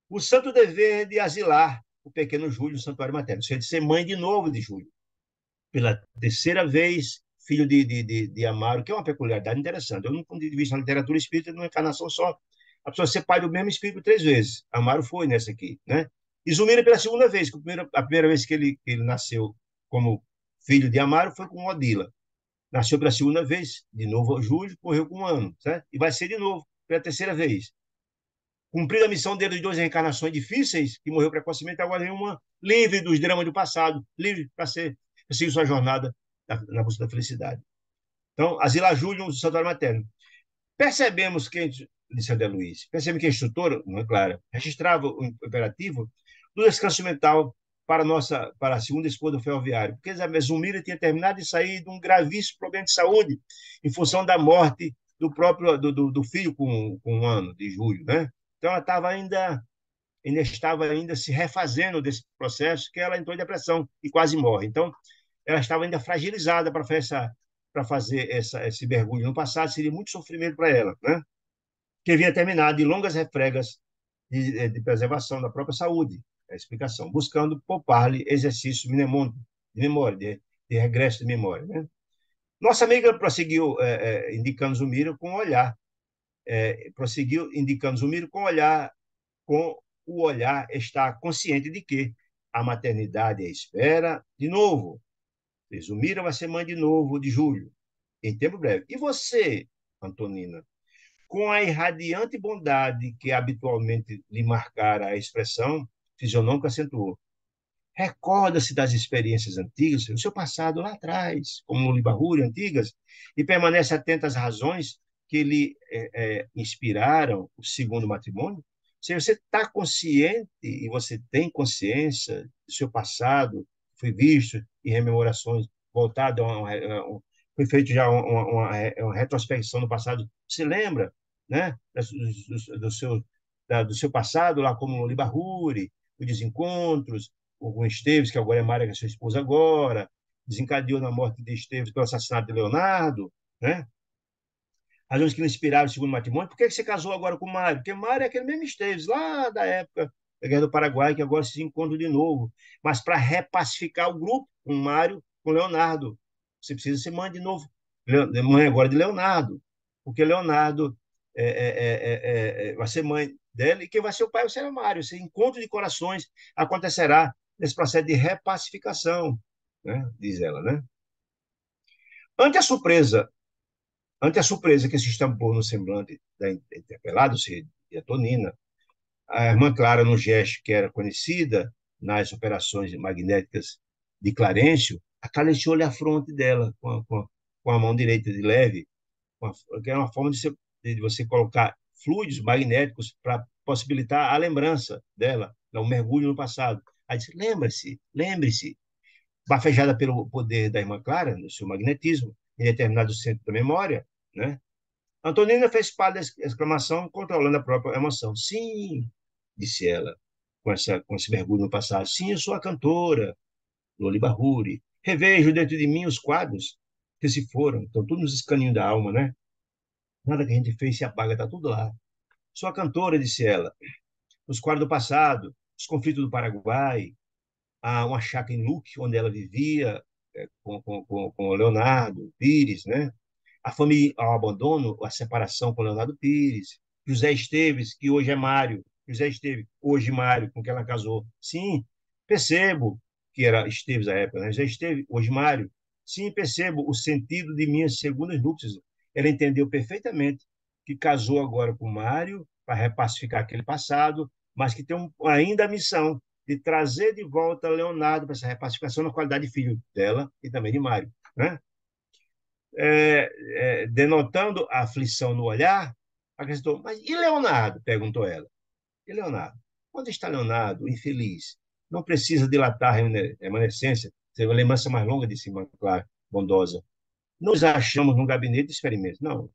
o santo dever de asilar o pequeno Júlio no santuário materno, ou seja, de ser mãe de novo de Júlio. Pela terceira vez, filho de Amaro, que é uma peculiaridade interessante. Eu não ponto de vista na literatura espírita, numa encarnação só, a pessoa ser pai do mesmo espírito 3 vezes. Amaro foi nessa aqui, né? E Zumira pela segunda vez, que a primeira vez que ele nasceu como filho de Amaro foi com Odila. Nasceu pela segunda vez, de novo Júlio, morreu com 1 ano, certo? E vai ser de novo, pela terceira vez. Cumprindo a missão dele de 2 reencarnações difíceis, que morreu precocemente, agora vem uma livre dos dramas do passado, livre para seguir sua jornada na busca da felicidade. Então, Asila Júlio, do Santuário Materno. Percebemos que, disse André Luiz, percebemos que a instrutora, não é clara, registrava o imperativo do descanso mental para a segunda esposa do ferroviário, porque a Zumira tinha terminado de sair de um gravíssimo problema de saúde em função da morte do filho com 1 ano, de Júlio, né? Então, ela estava ainda se refazendo desse processo, que ela entrou em depressão e quase morre. Então, ela estava ainda fragilizada para fazer esse mergulho no passado, seria muito sofrimento para ela, né? Que vinha terminar de longas refregas de preservação da própria saúde, a explicação, buscando poupar-lhe exercício de memória, de regresso de memória, né? Nossa amiga prosseguiu indicando Zumira com um olhar prosseguiu, indicando Zumiro com o olhar está consciente de que a maternidade é espera de novo. Zumira vai ser mãe de novo de Júlio, em tempo breve. E você, Antonina, com a irradiante bondade que habitualmente lhe marcara a expressão fisionômica, acentuou. Recorda-se das experiências antigas, do seu passado lá atrás, como no Libarruri, antigas, e permanece atento às razões que lhe inspiraram o segundo matrimônio? Se você está consciente e você tem consciência do seu passado, foi visto em rememorações voltado foi feito já uma retrospecção do passado, se lembra, né, do seu passado lá como no Libarruri, os desencontros, com Esteves, que agora é Mária, que é sua esposa agora, desencadeou na morte de Esteves pelo assassinato de Leonardo, né? Razões que não inspiraram o segundo matrimônio. Por que você casou agora com Mário? Porque Mário é aquele mesmo Esteves, lá da época da Guerra do Paraguai, que agora se encontra de novo. Mas para repacificar o grupo, com Mário, com Leonardo, você precisa ser mãe de novo, mãe agora de Leonardo, porque Leonardo vai ser mãe dela, e quem vai ser o pai será Mário. Esse encontro de corações acontecerá nesse processo de repacificação, né? Diz ela, né? Ante a surpresa, ante a surpresa que se estampou no semblante da interpelada, ou seja, de Antonina, a irmã Clara, no gesto que era conhecida nas operações magnéticas de Clarencio, acariciou-lhe a fronte dela com a mão direita de leve, que era uma forma de você colocar fluidos magnéticos para possibilitar a lembrança dela, um mergulho no passado. Aí disse, lembre-se, bafejada pelo poder da irmã Clara, no seu magnetismo, em determinado centro da memória, né? Antonina fez parte da exclamação, controlando a própria emoção. Sim, disse ela, com esse mergulho no passado. Sim, eu sou a cantora, Loli Barruri. Revejo dentro de mim os quadros que se foram, estão todos nos escaninhos da alma, né? Nada que a gente fez se apaga, está tudo lá. Sou a cantora, disse ela. Os quadros do passado, os conflitos do Paraguai, uma chácara em Luque, onde ela vivia, com o Leonardo Pires, né? A família ao abandono, a separação com Leonardo Pires, José Esteves, que hoje é Mário, José Esteves, hoje Mário, com quem ela casou. Sim, percebo que era Esteves à época, né? José Esteves, hoje Mário. Sim, percebo o sentido de minhas segundas núpcias. Ela entendeu perfeitamente que casou agora com Mário para repacificar aquele passado, mas que tem ainda a missão de trazer de volta Leonardo para essa repacificação na qualidade de filho dela e também de Mário, né? Denotando a aflição no olhar, acrescentou, mas e Leonardo? Perguntou ela. E Leonardo? Onde está Leonardo, infeliz? Não precisa dilatar a remanescência, ser uma lembrança mais longa, disse Irmã Clara, bondosa. Nos achamos num gabinete de experimentos. Não,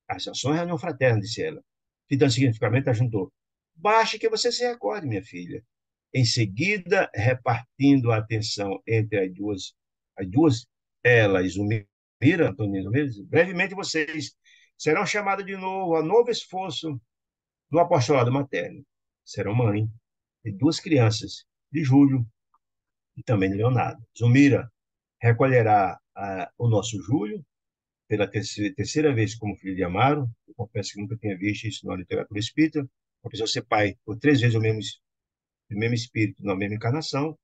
a sessão é reunião fraterna, disse ela. Fitando significativamente, ajuntou. Basta que você se recorde, minha filha. Em seguida, repartindo a atenção entre as duas ela e Zumira, Antonina Zumira, brevemente vocês serão chamados de novo a novo esforço do apostolado materno. Serão mãe de duas crianças, de Júlio e também de Leonardo. Zumira recolherá o nosso Júlio pela terceira vez como filho de Amaro. Eu confesso que nunca tinha visto isso na literatura espírita. Uma pessoa ser pai por três vezes o mesmo espírito, na mesma encarnação,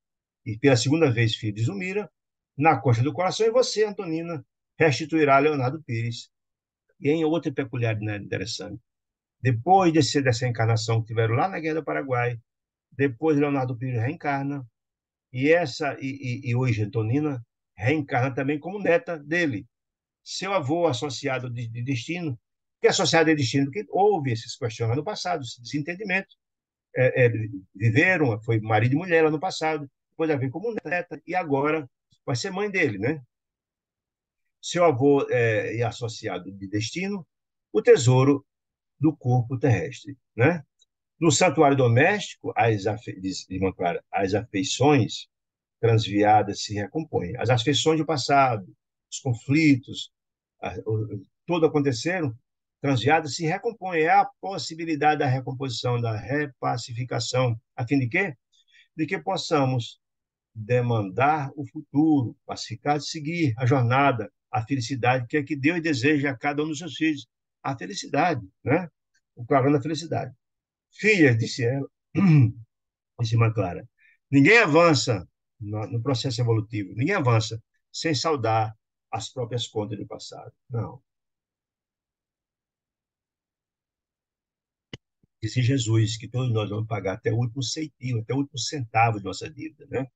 e pela segunda vez filho de Zumira, na costa do coração, e você, Antonina, restituirá Leonardo Pires. E em outra peculiaridade interessante, depois dessa encarnação que tiveram lá na Guerra do Paraguai, depois Leonardo Pires reencarna, e hoje Antonina reencarna também como neta dele, seu avô associado de destino, que é associado de destino, porque houve esses questionamentos no passado, esse desentendimento, viveram, foi marido e mulher lá no passado, depois ela veio como neta, e agora vai ser mãe dele, né? Seu avô é associado de destino, o tesouro do corpo terrestre, né? No santuário doméstico, diz Irmã Clara, as afeições transviadas se recompõem. As afeições do passado, os conflitos, tudo aconteceram, transviadas se recompõem. É a possibilidade da recomposição, da repacificação, a fim de quê? De que possamos demandar o futuro, pacificar, seguir a jornada, a felicidade que é que Deus deseja a cada um dos seus filhos, a felicidade, né? Proclamando a felicidade. Filhas, disse ela, disse irmã Clara, ninguém avança no processo evolutivo, ninguém avança sem saudar as próprias contas do passado. Não. Disse Jesus que todos nós vamos pagar até o último ceitinho, até o último centavo de nossa dívida, né?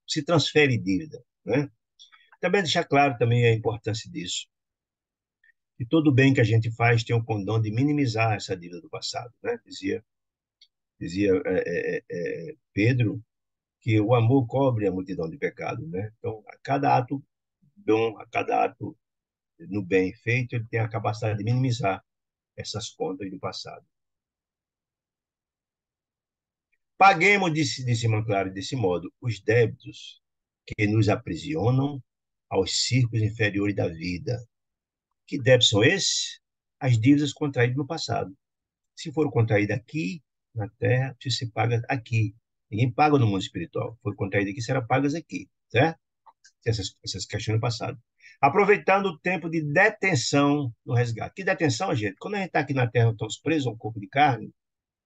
Se transfere dívida, né? Também deixar claro também a importância disso. E todo bem que a gente faz tem o condão de minimizar essa dívida do passado, né? Dizia Pedro que o amor cobre a multidão de pecados, né? Então, a cada ato bom, a cada ato no bem feito, ele tem a capacidade de minimizar essas contas do passado. Paguemos, disse irmã Clara, desse modo, os débitos que nos aprisionam aos círculos inferiores da vida. Que débitos são esses? As dívidas contraídas no passado. Se foram contraídas aqui, na Terra, você paga aqui. Ninguém paga no mundo espiritual. Foram contraídas aqui, serão pagas aqui, certo? Essas questões do passado. Aproveitando o tempo de detenção no resgate. Que detenção, gente? Quando a gente está aqui na Terra, estamos presos a um corpo de carne,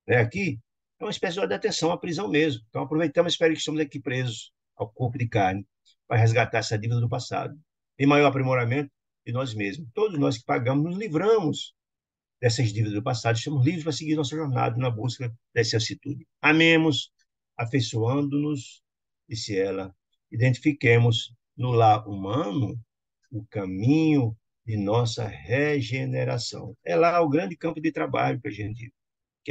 né, aqui, é uma espécie de detenção, uma prisão mesmo. Então, aproveitamos e que estamos aqui presos ao corpo de carne para resgatar essa dívida do passado. E maior aprimoramento de nós mesmos. Todos nós que pagamos, nos livramos dessas dívidas do passado, estamos livres para seguir nossa jornada na busca dessa atitude. Amemos, afeiçoando-nos, disse ela, identifiquemos no lar humano o caminho de nossa regeneração. É lá o grande campo de trabalho que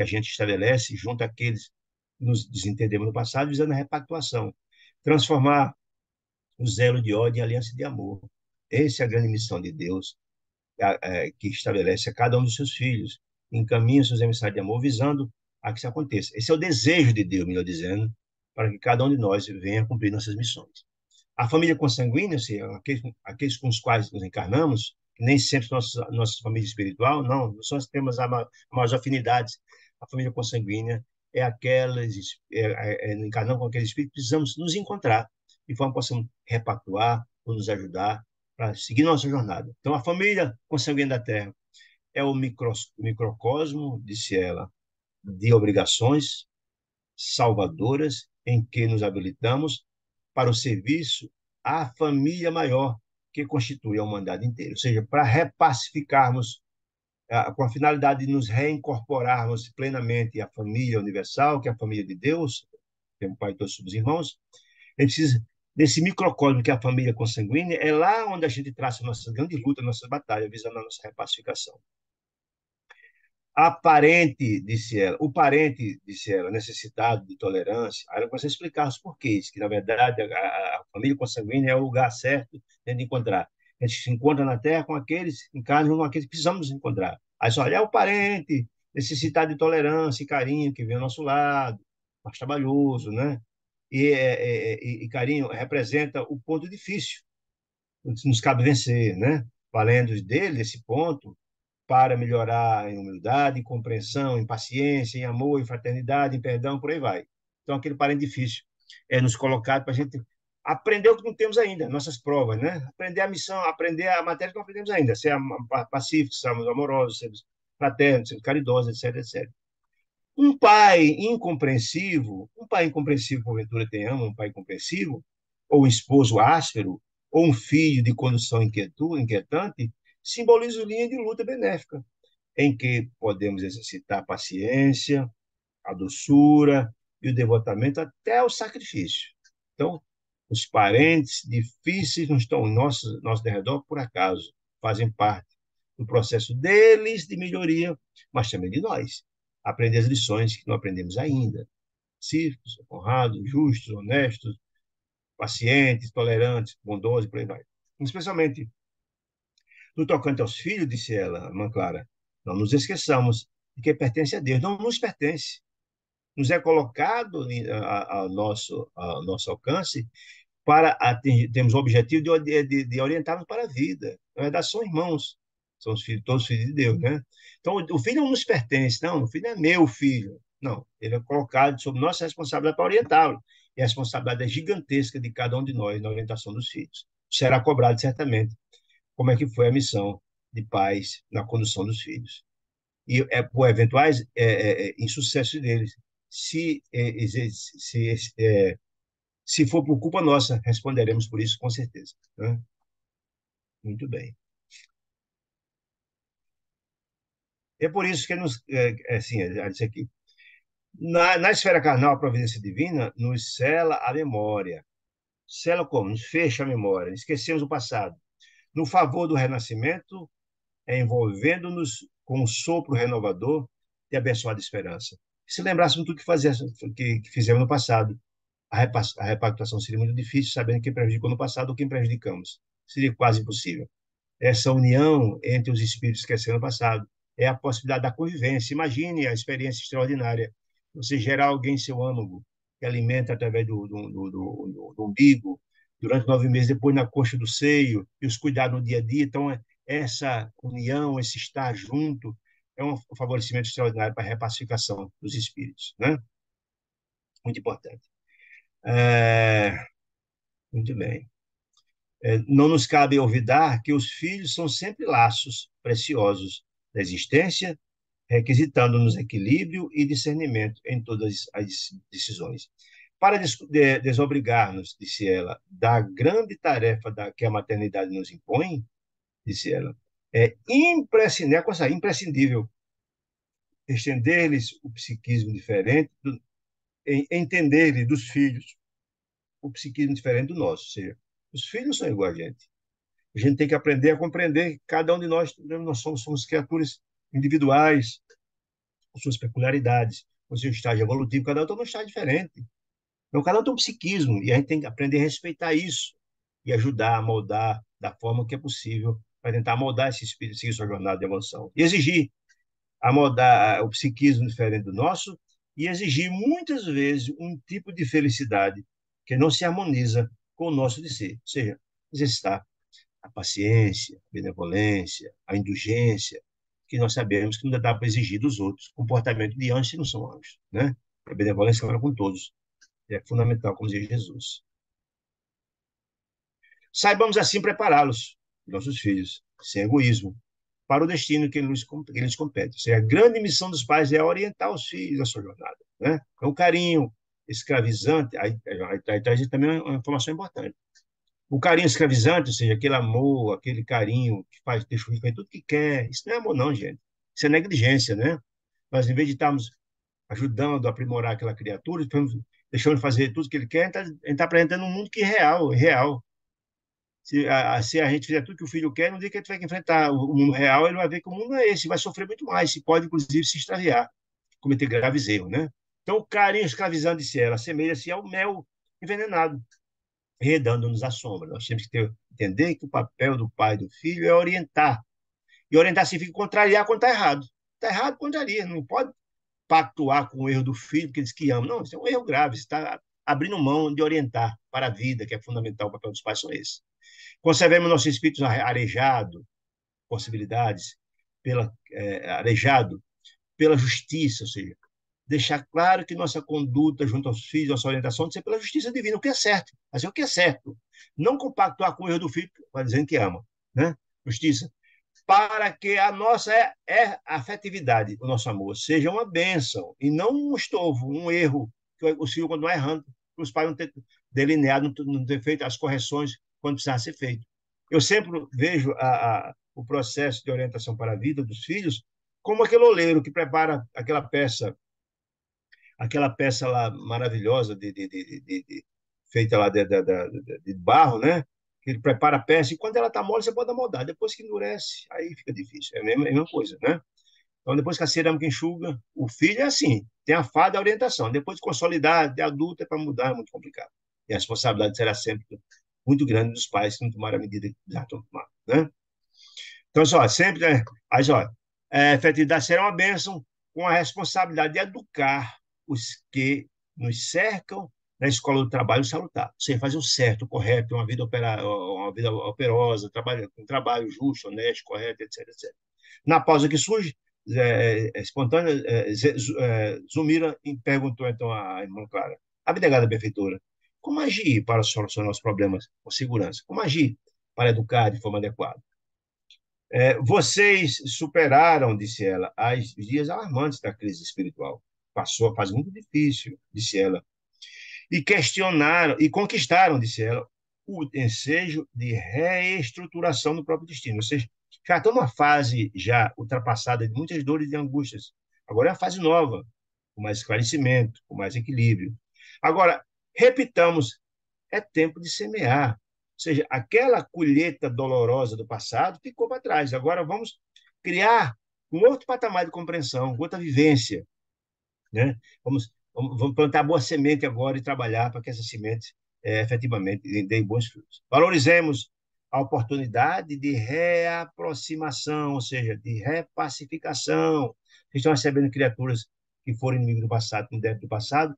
a gente estabelece junto àqueles que nos desentendemos no passado, visando a repactuação. Transformar o zelo de ódio em aliança de amor. Essa é a grande missão de Deus, que estabelece a cada um dos seus filhos, encaminha seus emissários de amor, visando a que isso aconteça. Esse é o desejo de Deus, melhor dizendo, para que cada um de nós venha cumprir nossas missões. A família consanguínea, aqueles com os quais nos encarnamos, que nem sempre são nossa família espiritual, não são as que temos maiores afinidades. A família consanguínea é aquelas, encarnando com aqueles espíritos, precisamos nos encontrar, de forma que possamos repactuar, ou nos ajudar para seguir nossa jornada. Então, a família consanguínea da Terra é o microcosmo, disse ela, de obrigações salvadoras em que nos habilitamos para o serviço à família maior que constitui a humanidade inteira, ou seja, para repacificarmos, com a finalidade de nos reincorporarmos plenamente à família universal, que é a família de Deus, que é o Pai de todos os irmãos. A gente precisa desse microcosmo que é a família consanguínea, é lá onde a gente traça nossas grandes lutas, nossas batalhas, visando a nossa repacificação. O parente, disse ela, necessitado de tolerância. Aí ela começou a explicar os porquês, que na verdade a família consanguínea é o lugar certo de encontrar. A gente se encontra na Terra com aqueles, encarnam com aqueles que precisamos nos encontrar. Aí só olha, é o parente necessitado de tolerância e carinho que vem ao nosso lado, mais trabalhoso, né? E carinho representa o ponto difícil, nos cabe vencer, né? Valendo dele, esse ponto, para melhorar em humildade, em compreensão, em paciência, em amor, em fraternidade, em perdão, por aí vai. Então, aquele parente difícil é nos colocar para a gente aprender o que não temos ainda, nossas provas, né? Aprender a missão, aprender a matéria que não aprendemos ainda, ser pacíficos, sermos amorosos, sermos fraternos, sermos caridosos, etc, etc. Um pai incompreensivo, porventura tenhamos, um pai incompreensivo, ou um esposo áspero, ou um filho de condução inquietante, simboliza linha de luta benéfica, em que podemos exercitar a paciência, a doçura e o devotamento até o sacrifício. Então, os parentes difíceis não estão em nosso derredor por acaso, fazem parte do processo deles de melhoria, mas também de nós. Aprender as lições que não aprendemos ainda. Cívicos, honrados, justos, honestos, pacientes, tolerantes, bondosos, por aí vai. Especialmente no tocante aos filhos, disse ela, irmã Clara, não nos esqueçamos de que pertence a Deus, não nos pertence. Nos é colocado ao nosso alcance para termos o objetivo de orientar-nos para a vida. Na verdade, são irmãos, são os filhos, todos filhos de Deus, né? Então, o filho não nos pertence, não, o filho é meu filho. Não, ele é colocado sob nossa responsabilidade para orientá-lo. E a responsabilidade é gigantesca de cada um de nós na orientação dos filhos. Será cobrado certamente como é que foi a missão de pais na condução dos filhos. e por eventuais insucessos deles. Se, se, se for por culpa nossa, responderemos por isso com certeza. Né? Muito bem. É por isso que nos, assim, isso aqui. Na esfera carnal, a providência divina nos sela a memória. Sela como? Nos fecha a memória. Esquecemos o passado. No favor do renascimento, envolvendo-nos com um sopro renovador de abençoada esperança. Se lembrássemos tudo que fizemos no passado, a repactuação seria muito difícil, sabendo quem prejudicou no passado ou quem prejudicamos. Seria quase impossível. Essa união entre os espíritos que é no passado é a possibilidade da convivência. Imagine a experiência extraordinária. Você gerar alguém em seu âmago, que alimenta através do umbigo, durante 9 meses, depois na coxa do seio, e os cuidados no dia a dia. Então, essa união, esse estar junto, é um favorecimento extraordinário para a repacificação dos espíritos. Né? Muito importante. Muito bem. Não nos cabe olvidar que os filhos são sempre laços preciosos da existência, requisitando-nos equilíbrio e discernimento em todas as decisões. Para desobrigar-nos, disse ela, da grande tarefa que a maternidade nos impõe, disse ela, é imprescindível estender-lhes o psiquismo diferente, entender-lhes dos filhos o psiquismo diferente do nosso. Ou seja, os filhos são igual a gente. A gente tem que aprender a compreender que cada um de nós somos criaturas individuais, com suas peculiaridades, com seu estágio evolutivo, cada um tem um estágio diferente. Então, cada um tem um psiquismo, e a gente tem que aprender a respeitar isso e ajudar a moldar da forma que é possível para tentar moldar esse espírito, seguir sua jornada de evolução. E exigir a moldar o psiquismo diferente do nosso e exigir muitas vezes um tipo de felicidade que não se harmoniza com o nosso de ser. Ou seja, exercitar a paciência, a benevolência, a indulgência, que nós sabemos que não dá para exigir dos outros. Comportamento de anjos não são anjos, né? A benevolência é com todos. É fundamental, como diz Jesus. Saibamos assim prepará-los, nossos filhos, sem egoísmo, para o destino que lhes compete. Ou seja, a grande missão dos pais é orientar os filhos na sua jornada. Né? É um carinho escravizante, aí traz também uma informação importante. O carinho escravizante, ou seja, aquele amor, aquele carinho que deixa o filho fazer tudo que quer, isso não é amor, não, gente. Isso é negligência, né? Nós, em vez de estarmos ajudando a aprimorar aquela criatura, estamos deixando de fazer tudo que ele quer, a gente está apresentando um mundo que é real, é real. Se a gente fizer tudo que o filho quer, no dia que ele tiver que enfrentar o mundo real, ele vai ver que o mundo é esse, vai sofrer muito mais, se pode, inclusive, se extraviar, cometer graves erros, né? Então, o carinho escravizante de ela assemelha-se ao mel envenenado, redando-nos à sombra. Nós temos que entender que o papel do pai e do filho é orientar. E orientar significa contrariar quando está errado. Está errado, contraria. Não pode pactuar com o erro do filho, porque diz que ama. Não, isso é um erro grave. Você está abrindo mão de orientar para a vida, que é fundamental. O papel dos pais são esses. Conservemos nosso espírito arejado, possibilidades, arejado pela justiça, ou seja, deixar claro que nossa conduta junto aos filhos, nossa orientação, tem que ser pela justiça divina, o que é certo, fazer o que é certo. Não compactuar com o erro do filho, dizendo que ama. Né? Justiça. Para que a nossa afetividade, o nosso amor, seja uma bênção e não um estorvo, um erro, que os filhos, quando não errando, os pais não ter delineado, não ter feito as correções quando precisava ser feito. Eu sempre vejo o processo de orientação para a vida dos filhos como aquele oleiro que prepara aquela peça lá maravilhosa feita lá de barro, né? Que ele prepara a peça e quando ela está mole, você pode moldar. Depois que endurece, aí fica difícil. É a mesma coisa, né? Então, depois que a cerâmica enxuga, o filho é assim, tem a fada da orientação. Depois de consolidar, de adulto, é para mudar, é muito complicado. E a responsabilidade será sempre muito grande dos pais que não tomaram a medida que já tomar, né? Então, só, sempre, aí, só, a efetividade será uma bênção com a responsabilidade de educar os que nos cercam na escola do trabalho salutar. Você fazer o certo, o correto, uma vida operosa, um trabalho justo, honesto, correto, etc, etc. Na pausa que surge, espontânea, Zumira perguntou então à irmã Clara, abnegada benfeitora, como agir para solucionar os problemas com segurança? Como agir para educar de forma adequada? Vocês superaram, disse ela, os dias alarmantes da crise espiritual. Passou, faz muito difícil, disse ela. E questionaram, e conquistaram, disse ela, o desejo de reestruturação do próprio destino. Ou seja, já estão numa fase já ultrapassada de muitas dores e angústias. Agora é uma fase nova, com mais esclarecimento, com mais equilíbrio. Agora, repitamos, é tempo de semear. Ou seja, aquela colheita dolorosa do passado ficou para trás. Agora vamos criar um outro patamar de compreensão, outra vivência, né? Vamos plantar boa semente agora e trabalhar para que essa semente efetivamente dê bons frutos. Valorizemos a oportunidade de reaproximação, ou seja, de repacificação. Vocês estão recebendo criaturas que foram inimigos do passado, com débito do passado.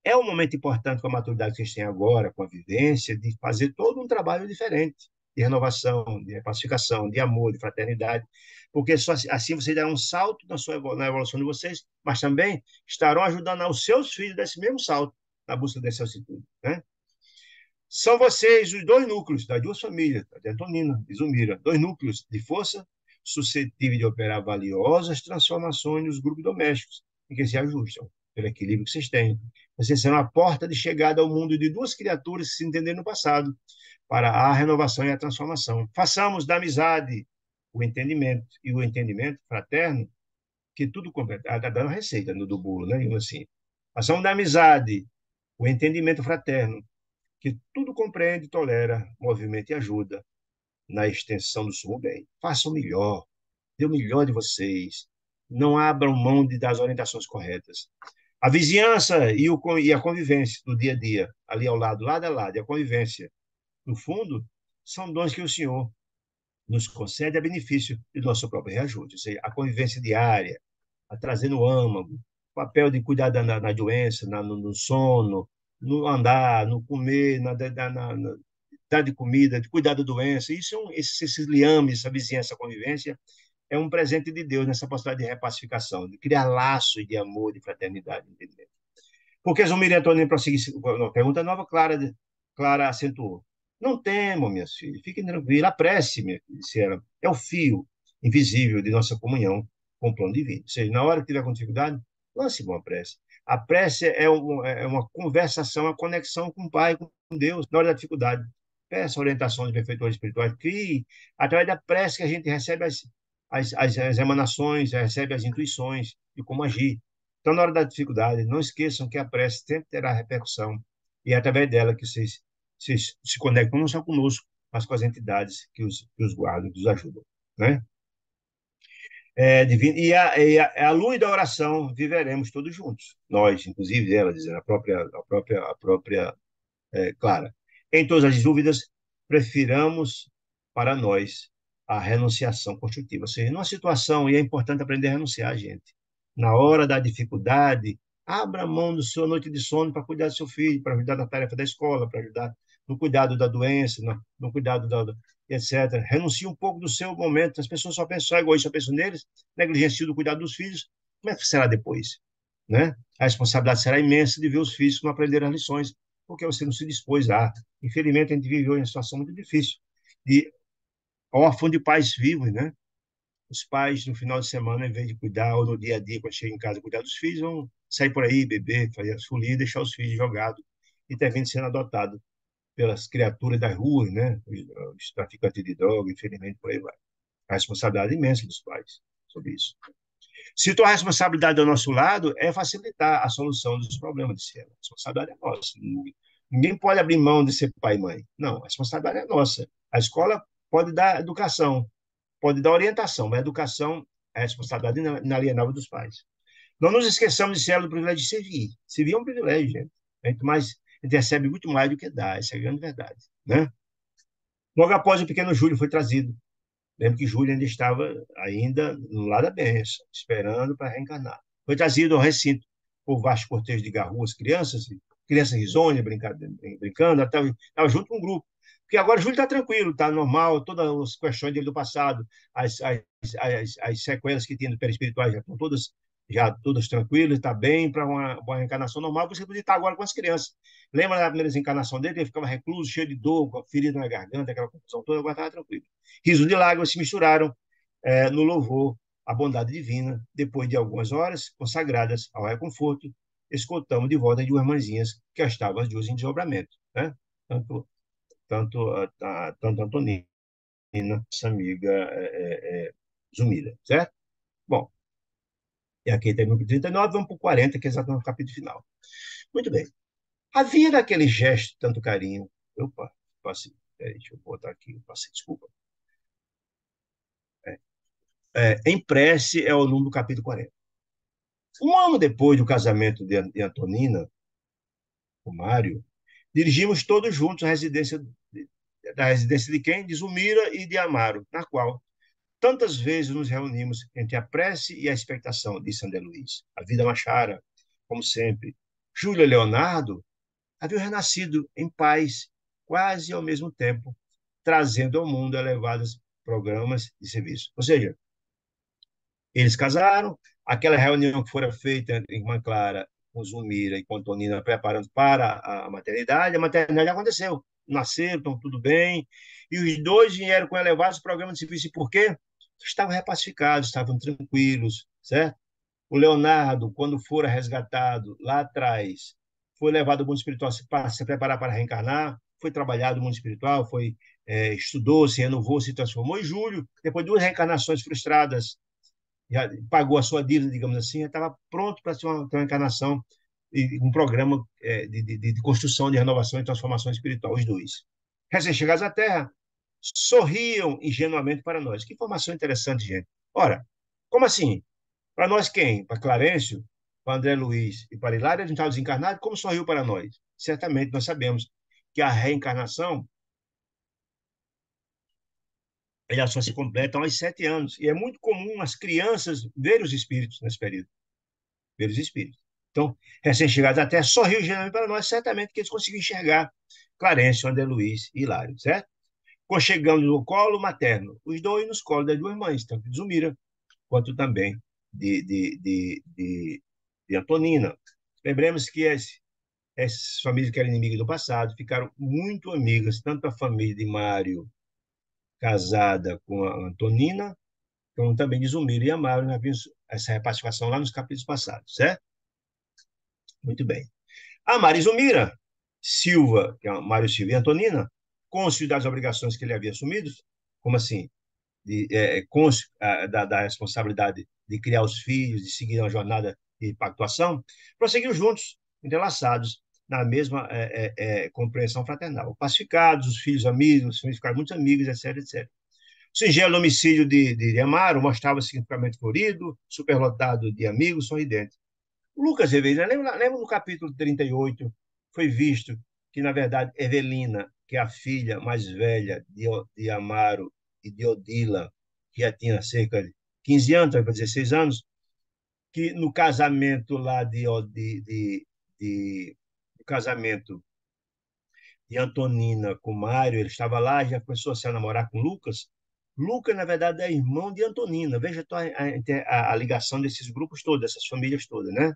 É um momento importante com a maturidade que vocês têm agora, com a vivência, de fazer todo um trabalho diferente, de renovação, de repacificação, de amor, de fraternidade, porque só assim vocês darão um salto na evolução de vocês, mas também estarão ajudando aos seus filhos desse mesmo salto, na busca dessa altitude, né? São vocês os dois núcleos das duas famílias, de Antonina e Zumira, dois núcleos de força suscetíveis de operar valiosas transformações nos grupos domésticos, em que se ajustam, pelo equilíbrio que vocês têm. Vocês serão a porta de chegada ao mundo de duas criaturas que se entenderam no passado, para a renovação e a transformação. Façamos da amizade o entendimento fraterno, que tudo completa. Está dando a receita do bolo, né? Assim. Façamos da amizade o entendimento fraterno, que tudo compreende, tolera, movimenta e ajuda na extensão do sumo bem. Façam o melhor, dê o melhor de vocês. Não abram mão das orientações corretas. A vizinhança e a convivência do dia a dia, ali ao lado a lado, e a convivência, no fundo, são dons que o Senhor nos concede a benefício do nosso próprio reajuste. Ou seja, a convivência diária, a trazer no âmago, o papel de cuidar na doença, no sono, no andar, no comer, na dar de comida, de cuidar da doença. Isso esses liames, essa vizinhança, essa convivência, é um presente de Deus nessa possibilidade de repacificação, de criar laços de amor, de fraternidade, de entendimento. Por que Zumira e Antônio prosseguem? Pergunta nova, Clara acentuou. Não temam, minhas filhas, fiquem tranquilas. A prece, minha filha, disse ela, é o fio invisível de nossa comunhão com o plano divino. Ou seja, na hora que tiver com dificuldade, lance uma prece. A prece é uma conversação, uma conexão com o Pai, com Deus, na hora da dificuldade. Peça orientação de benfeitores espirituais, que através da prece que a gente recebe as emanações, recebe as intuições de como agir. Então, na hora da dificuldade, não esqueçam que a prece sempre terá repercussão e é através dela que vocês se conectam não só conosco, mas com as entidades que os guardam, que os ajudam, né? A luz da oração viveremos todos juntos. Nós, inclusive, ela dizendo, a própria Clara. Em todas as dúvidas, prefiramos para nós a renunciação construtiva. Ou seja, numa situação, e é importante aprender a renunciar, gente. Na hora da dificuldade, abra mão da sua noite de sono para cuidar do seu filho, para ajudar na tarefa da escola, para ajudar no cuidado da doença, no cuidado etc. Renuncie um pouco do seu momento. As pessoas só pensam só egoísta, só pensam neles, negligenciam do cuidado dos filhos. Como é que será depois? Né? A responsabilidade será imensa de ver os filhos que não aprenderam as lições, porque você não se dispôs a. Infelizmente, a gente vive hoje uma situação muito difícil de órfão de pais vivos, né? Os pais, no final de semana, em vez de cuidar, ou no dia a dia, quando chega em casa, cuidar dos filhos, vão sair por aí, beber, fazer as folias, deixar os filhos jogados e terminam sendo adotados pelas criaturas das ruas, né? Os traficantes de droga, infelizmente, por aí vai. A responsabilidade imensa dos pais sobre isso. Se a responsabilidade do nosso lado é facilitar a solução dos problemas de ser. A responsabilidade é nossa. Ninguém pode abrir mão de ser pai e mãe. Não, a responsabilidade é nossa. A escola pode dar educação, pode dar orientação, mas a educação é a responsabilidade inalienável dos pais. Não nos esqueçamos de ser do privilégio de servir. Servir é um privilégio, gente. A gente recebe muito mais do que dá, essa é a grande verdade. Né? Logo após o pequeno Júlio foi trazido, lembro que Júlio ainda no lado da bênção, esperando para reencarnar. Foi trazido ao recinto por vasto cortejo de garruas, crianças risonhas, brincando, estava junto com um grupo. Porque agora Júlio está tranquilo, está normal, todas as questões dele do passado, as sequelas que tinha do perispiritual já estão todas tranquilas, está bem para uma reencarnação normal, você podia estar agora com as crianças. Lembra da primeira desencarnação dele, ele ficava recluso, cheio de dor, com a ferida na garganta, aquela confusão toda, agora estava tranquilo. Risos de lágrimas se misturaram no louvor à bondade divina. Depois de algumas horas consagradas ao reconforto, escoltamos de volta de duas mãezinhas que já estavam as duas em desdobramento, né? Tanto, tanto Antonina, essa amiga Zumira, certo? Bom, e aqui termina o 39, vamos para o 40, que é exatamente o capítulo final. Muito bem. Havia naquele gesto tanto carinho. Opa, passei. Deixa eu botar aqui, passei, desculpa. Em prece é o número do capítulo 40. Um ano depois do casamento de Antonina, com Mário, dirigimos todos juntos da residência de quem? De Zulmira e de Amaro, na qual tantas vezes nos reunimos entre a prece e a expectação, disse André Luiz. A vida marchara, como sempre. Júlia e Leonardo haviam renascido em paz, quase ao mesmo tempo, trazendo ao mundo elevados programas de serviço. Ou seja, eles casaram, aquela reunião que fora feita em Irmã Clara, com Zulmira e com Antonina, preparando para a maternidade aconteceu. Nasceram, estão tudo bem, e os dois vieram com elevados programas de serviço. E por quê? Estavam repacificados, estavam tranquilos, certo? O Leonardo, quando fora resgatado lá atrás, foi levado ao mundo espiritual para se preparar para reencarnar, foi trabalhado no mundo espiritual, estudou, se renovou, se transformou. E Júlio, depois de duas reencarnações frustradas, já pagou a sua dívida, digamos assim, já estava pronto para ter uma encarnação e um programa de construção, de renovação e transformação espiritual, os dois. Recém-chegados à Terra, sorriam ingenuamente para nós. Que informação interessante, gente. Ora, como assim? Para nós quem? Para Clarencio, para André Luiz e para Hilário, eles não estavam desencarnados? Como sorriu para nós? Certamente nós sabemos que a reencarnação ela só se completa aos 7 anos. E é muito comum as crianças verem os espíritos nesse período. Ver os espíritos. Então, recém-chegados à Terra, sorriu geralmente para nós, certamente que eles conseguiram enxergar Clarencio, André Luiz e Hilário, certo? Chegando no colo materno, os dois nos colos das duas mães, tanto de Zumira quanto também de Antonina. Lembremos que essas famílias que eram inimigas do passado ficaram muito amigas, tanto a família de Mário, casada com a Antonina, como também de Zumira e Amaro, nós vimos essa repacificação lá nos capítulos passados, certo? Muito bem. A Mari Zumira Silva, que é Mário Silva e Antonina, cônscio das obrigações que ele havia assumido, como assim? Cônscio da responsabilidade de criar os filhos, de seguir uma jornada de pactuação, prosseguiu juntos, entrelaçados, na mesma compreensão fraternal. Pacificados, os filhos amigos, os filhos ficaram muito amigos, etc, etc. O singelo homicídio de Amaro mostrava significativamente florido, superlotado de amigos, sorridente. Lucas Evelina, lembra no capítulo 38, foi visto que, na verdade, Evelina, que é a filha mais velha de Amaro e de Odila, que já tinha cerca de 15 anos, para 16 anos, que no casamento lá no casamento de Antonina com Mário, ele estava lá, já começou a se namorar com Lucas. Lucas, na verdade, é irmão de Antonina. Veja a ligação desses grupos todos, dessas famílias todas, né?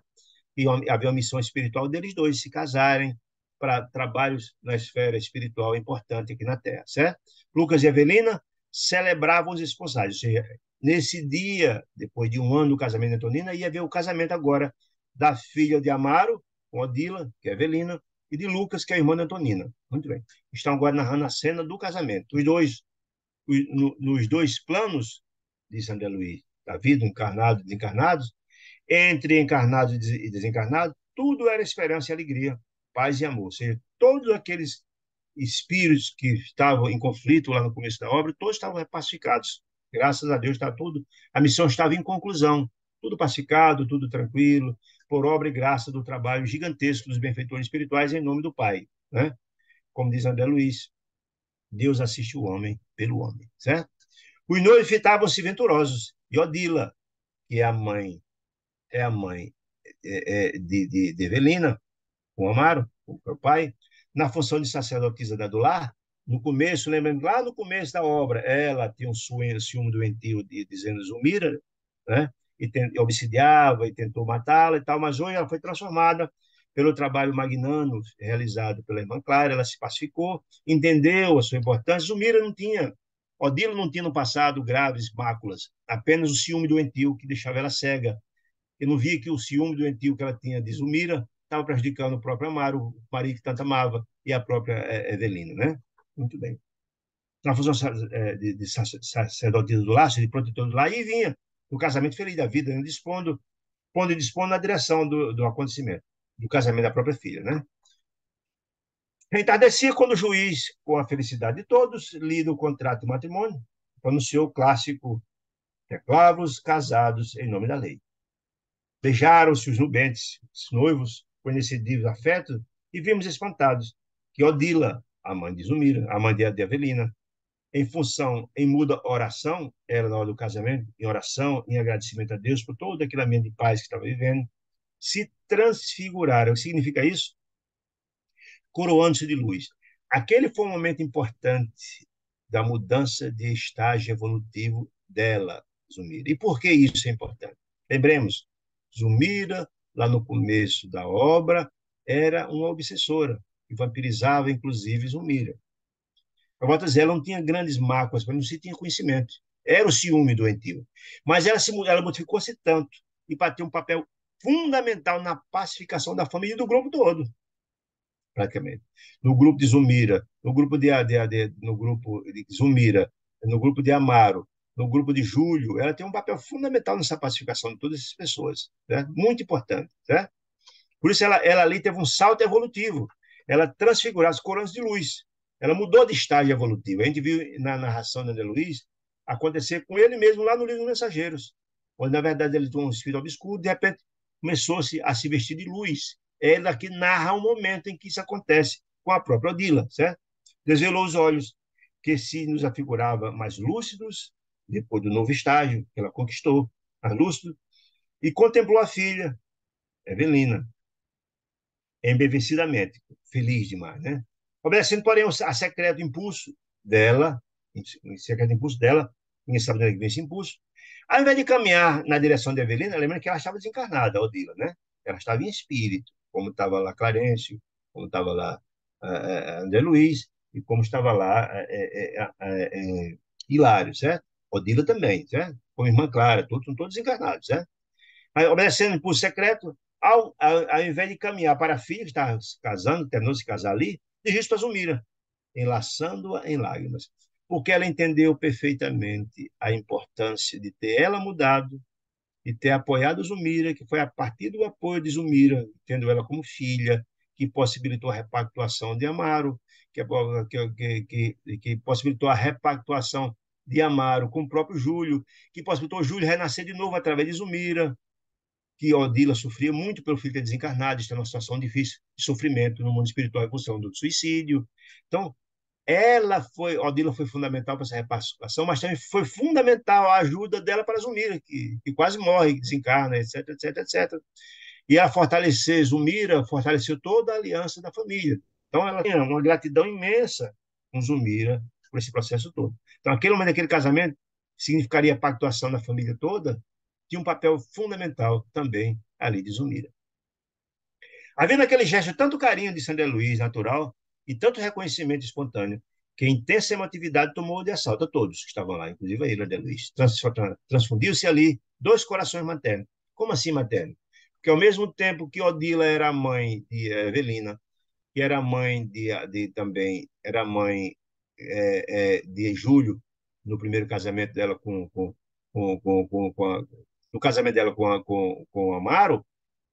E havia uma missão espiritual deles dois se casarem para trabalhos na esfera espiritual importante aqui na Terra, certo? Lucas e Evelina celebravam os esposados, ou seja, nesse dia, depois de um ano do casamento de Antonina, ia haver o casamento agora da filha de Amaro, com Odila, que é Evelina, e de Lucas, que é a irmã de Antonina. Muito bem. Estão agora narrando a cena do casamento. Nos dois planos, disse André Luiz, da vida, encarnado e desencarnados, entre encarnados e desencarnados, tudo era esperança e alegria, paz e amor. Ou seja, todos aqueles espíritos que estavam em conflito lá no começo da obra, todos estavam pacificados. Graças a Deus está tudo, a missão estava em conclusão, tudo pacificado, tudo tranquilo, por obra e graça do trabalho gigantesco dos benfeitores espirituais em nome do Pai, né? Como diz André Luiz, Deus assiste o homem pelo homem, certo? Os noivos estavam-se venturosos, e Odila, que é a mãe de Evelina, com Amaro, o meu pai, na função de sacerdotisa da do lar, no começo, lembrando, lá no começo da obra, ela tinha um ciúme doentio dizendo Zulmira, né? E obsidiava e tentou matá-la e tal, mas hoje ela foi transformada pelo trabalho magnânimo realizado pela irmã Clara, ela se pacificou, entendeu a sua importância. Zulmira não tinha Odila não tinha no passado graves máculas, apenas o ciúme doentio que deixava ela cega. Eu não via que o ciúme doentio que ela tinha de Zulmira estava prejudicando o próprio Amaro, o marido que tanto amava, e a própria Evelina, né? Muito bem. Na função de sacerdotisa do lar, de protetor do lar, e vinha no casamento feliz da vida, né? Dispondo na direção do acontecimento, do casamento da própria filha, né? Entardecia quando o juiz, com a felicidade de todos, lida o contrato de matrimônio, pronunciou o clássico declavos casados em nome da lei. Beijaram-se os nubentes, os noivos, conhecidos afetos, e vimos espantados que Odila, a mãe de Zulmira, a mãe de Avelina, em muda oração, era na hora do casamento, em oração, em agradecimento a Deus por todo aquele ambiente de paz que estava vivendo, se transfiguraram. O que significa isso? Coroando-se de luz. Aquele foi um momento importante da mudança de estágio evolutivo dela, Zulmira. E por que isso é importante? Lembremos, Zulmira, lá no começo da obra, era uma obsessora, que vampirizava, inclusive, Zulmira. A Baltazar não tinha grandes máculas, mas não se tinha conhecimento. Era o ciúme doentio. Mas ela modificou-se tanto e para ter um papel fundamental na pacificação da família e do grupo todo, praticamente. No grupo de Zulmira, no grupo de Zulmira, no grupo de Amaro, no grupo de Júlio, ela tem um papel fundamental nessa pacificação de todas essas pessoas, né? Muito importante, né? Por isso ela ali teve um salto evolutivo. Ela transfigurou as coroas de luz. Ela mudou de estágio evolutivo. A gente viu na narração de André Luiz acontecer com ele mesmo lá no livro dos Mensageiros, onde, na verdade, ele tinha um espírito obscuro, de repente começou-se a se vestir de luz. É ela que narra o momento em que isso acontece com a própria Odila, certo? Desvelou os olhos, que se nos afigurava mais lúcidos, depois do novo estágio que ela conquistou, mais lúcido, e contemplou a filha, Evelina, embevecidamente, feliz demais, né? Obedecendo, porém, a secreto impulso dela, ninguém sabe de onde vem esse impulso, ao invés de caminhar na direção de Evelina, lembra que ela estava desencarnada, a Odila, né? Ela estava em espírito, como estava lá Clarencio, como estava lá André Luiz, e como estava lá Hilário, certo? Odila também, certo? Como irmã Clara, todos são todos encarnados, certo? Aí, obedecendo por secreto, ao invés de caminhar para a filha, que estava se casando, terminou de se casar ali, dirigiu-se para Zulmira, enlaçando-a em lágrimas, porque ela entendeu perfeitamente a importância de ter ela mudado e ter apoiado Zulmira, que foi a partir do apoio de Zulmira, tendo ela como filha, que possibilitou a repactuação de Amaro, que possibilitou a repactuação de Amaro com o próprio Júlio, que possibilitou Júlio renascer de novo através de Zulmira, que Odila sofria muito pelo filho ter desencarnado, está numa situação difícil de sofrimento no mundo espiritual em função do suicídio. Então, Odila foi fundamental para essa repacificação, mas também foi fundamental a ajuda dela para Zulmira, que quase morre, desencarna, etc, etc, etc. E ela fortalecer Zulmira, fortaleceu toda a aliança da família. Então, ela tinha uma gratidão imensa com Zulmira por esse processo todo. Então, aquele momento daquele casamento significaria a pactuação da família toda, tinha um papel fundamental também ali de Zulmira. Havendo aquele gesto, tanto carinho de Sandra Luiz, natural, e tanto reconhecimento espontâneo, que a intensa emotividade tomou de assalto a todos que estavam lá, inclusive a Ilha de Luiz. Transfundiu-se ali dois corações maternos. Como assim materno? Porque ao mesmo tempo que Odila era a mãe de Evelina, que era mãe também, era mãe de Júlio, no primeiro casamento dela no casamento dela com Amaro,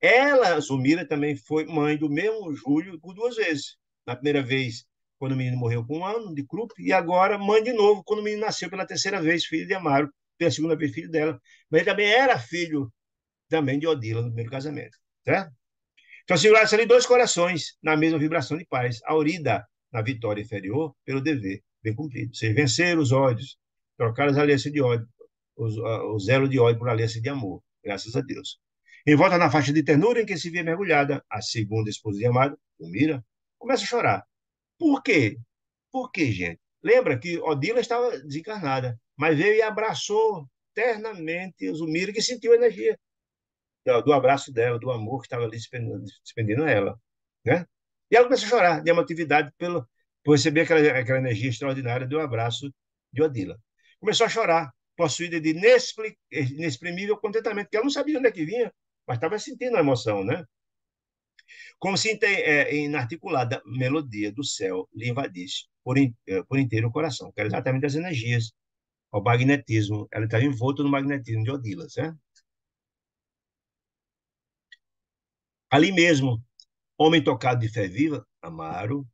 ela, Zulmira, também foi mãe do mesmo Júlio por duas vezes. Na primeira vez, quando o menino morreu com 1 ano de Krupp, e agora mãe de novo, quando o menino nasceu pela terceira vez, filho de Amaro, pela segunda vez, filho dela. Mas ele também era filho também de Odila no primeiro casamento, certo? Então, seguraram-se ali dois corações na mesma vibração de paz. A Aurida, na vitória inferior, pelo dever bem cumprido. Vocês venceram os ódios, trocaram as alianças de ódio, o zelo de ódio por aliança de amor, graças a Deus. Em volta na faixa de ternura em que se via mergulhada, a segunda esposa de Amado, Zulmira, começa a chorar. Por quê? Por quê, gente? Lembra que Odila estava desencarnada, mas veio e abraçou ternamente Zulmira, que sentiu a energia do abraço dela, do amor que estava ali despendendo a ela, né? E ela começou a chorar de emotividade por receber aquela energia extraordinária do abraço de Odila. Começou a chorar, possuída de inexprimível contentamento, que ela não sabia onde é que vinha, mas estava sentindo a emoção, né? Como se inarticulada melodia do céu lhe invadisse por inteiro o coração, que era exatamente as energias, o magnetismo. Ela estava envolta no magnetismo de Odilas, né? Ali mesmo, homem tocado de fé viva, Amaro,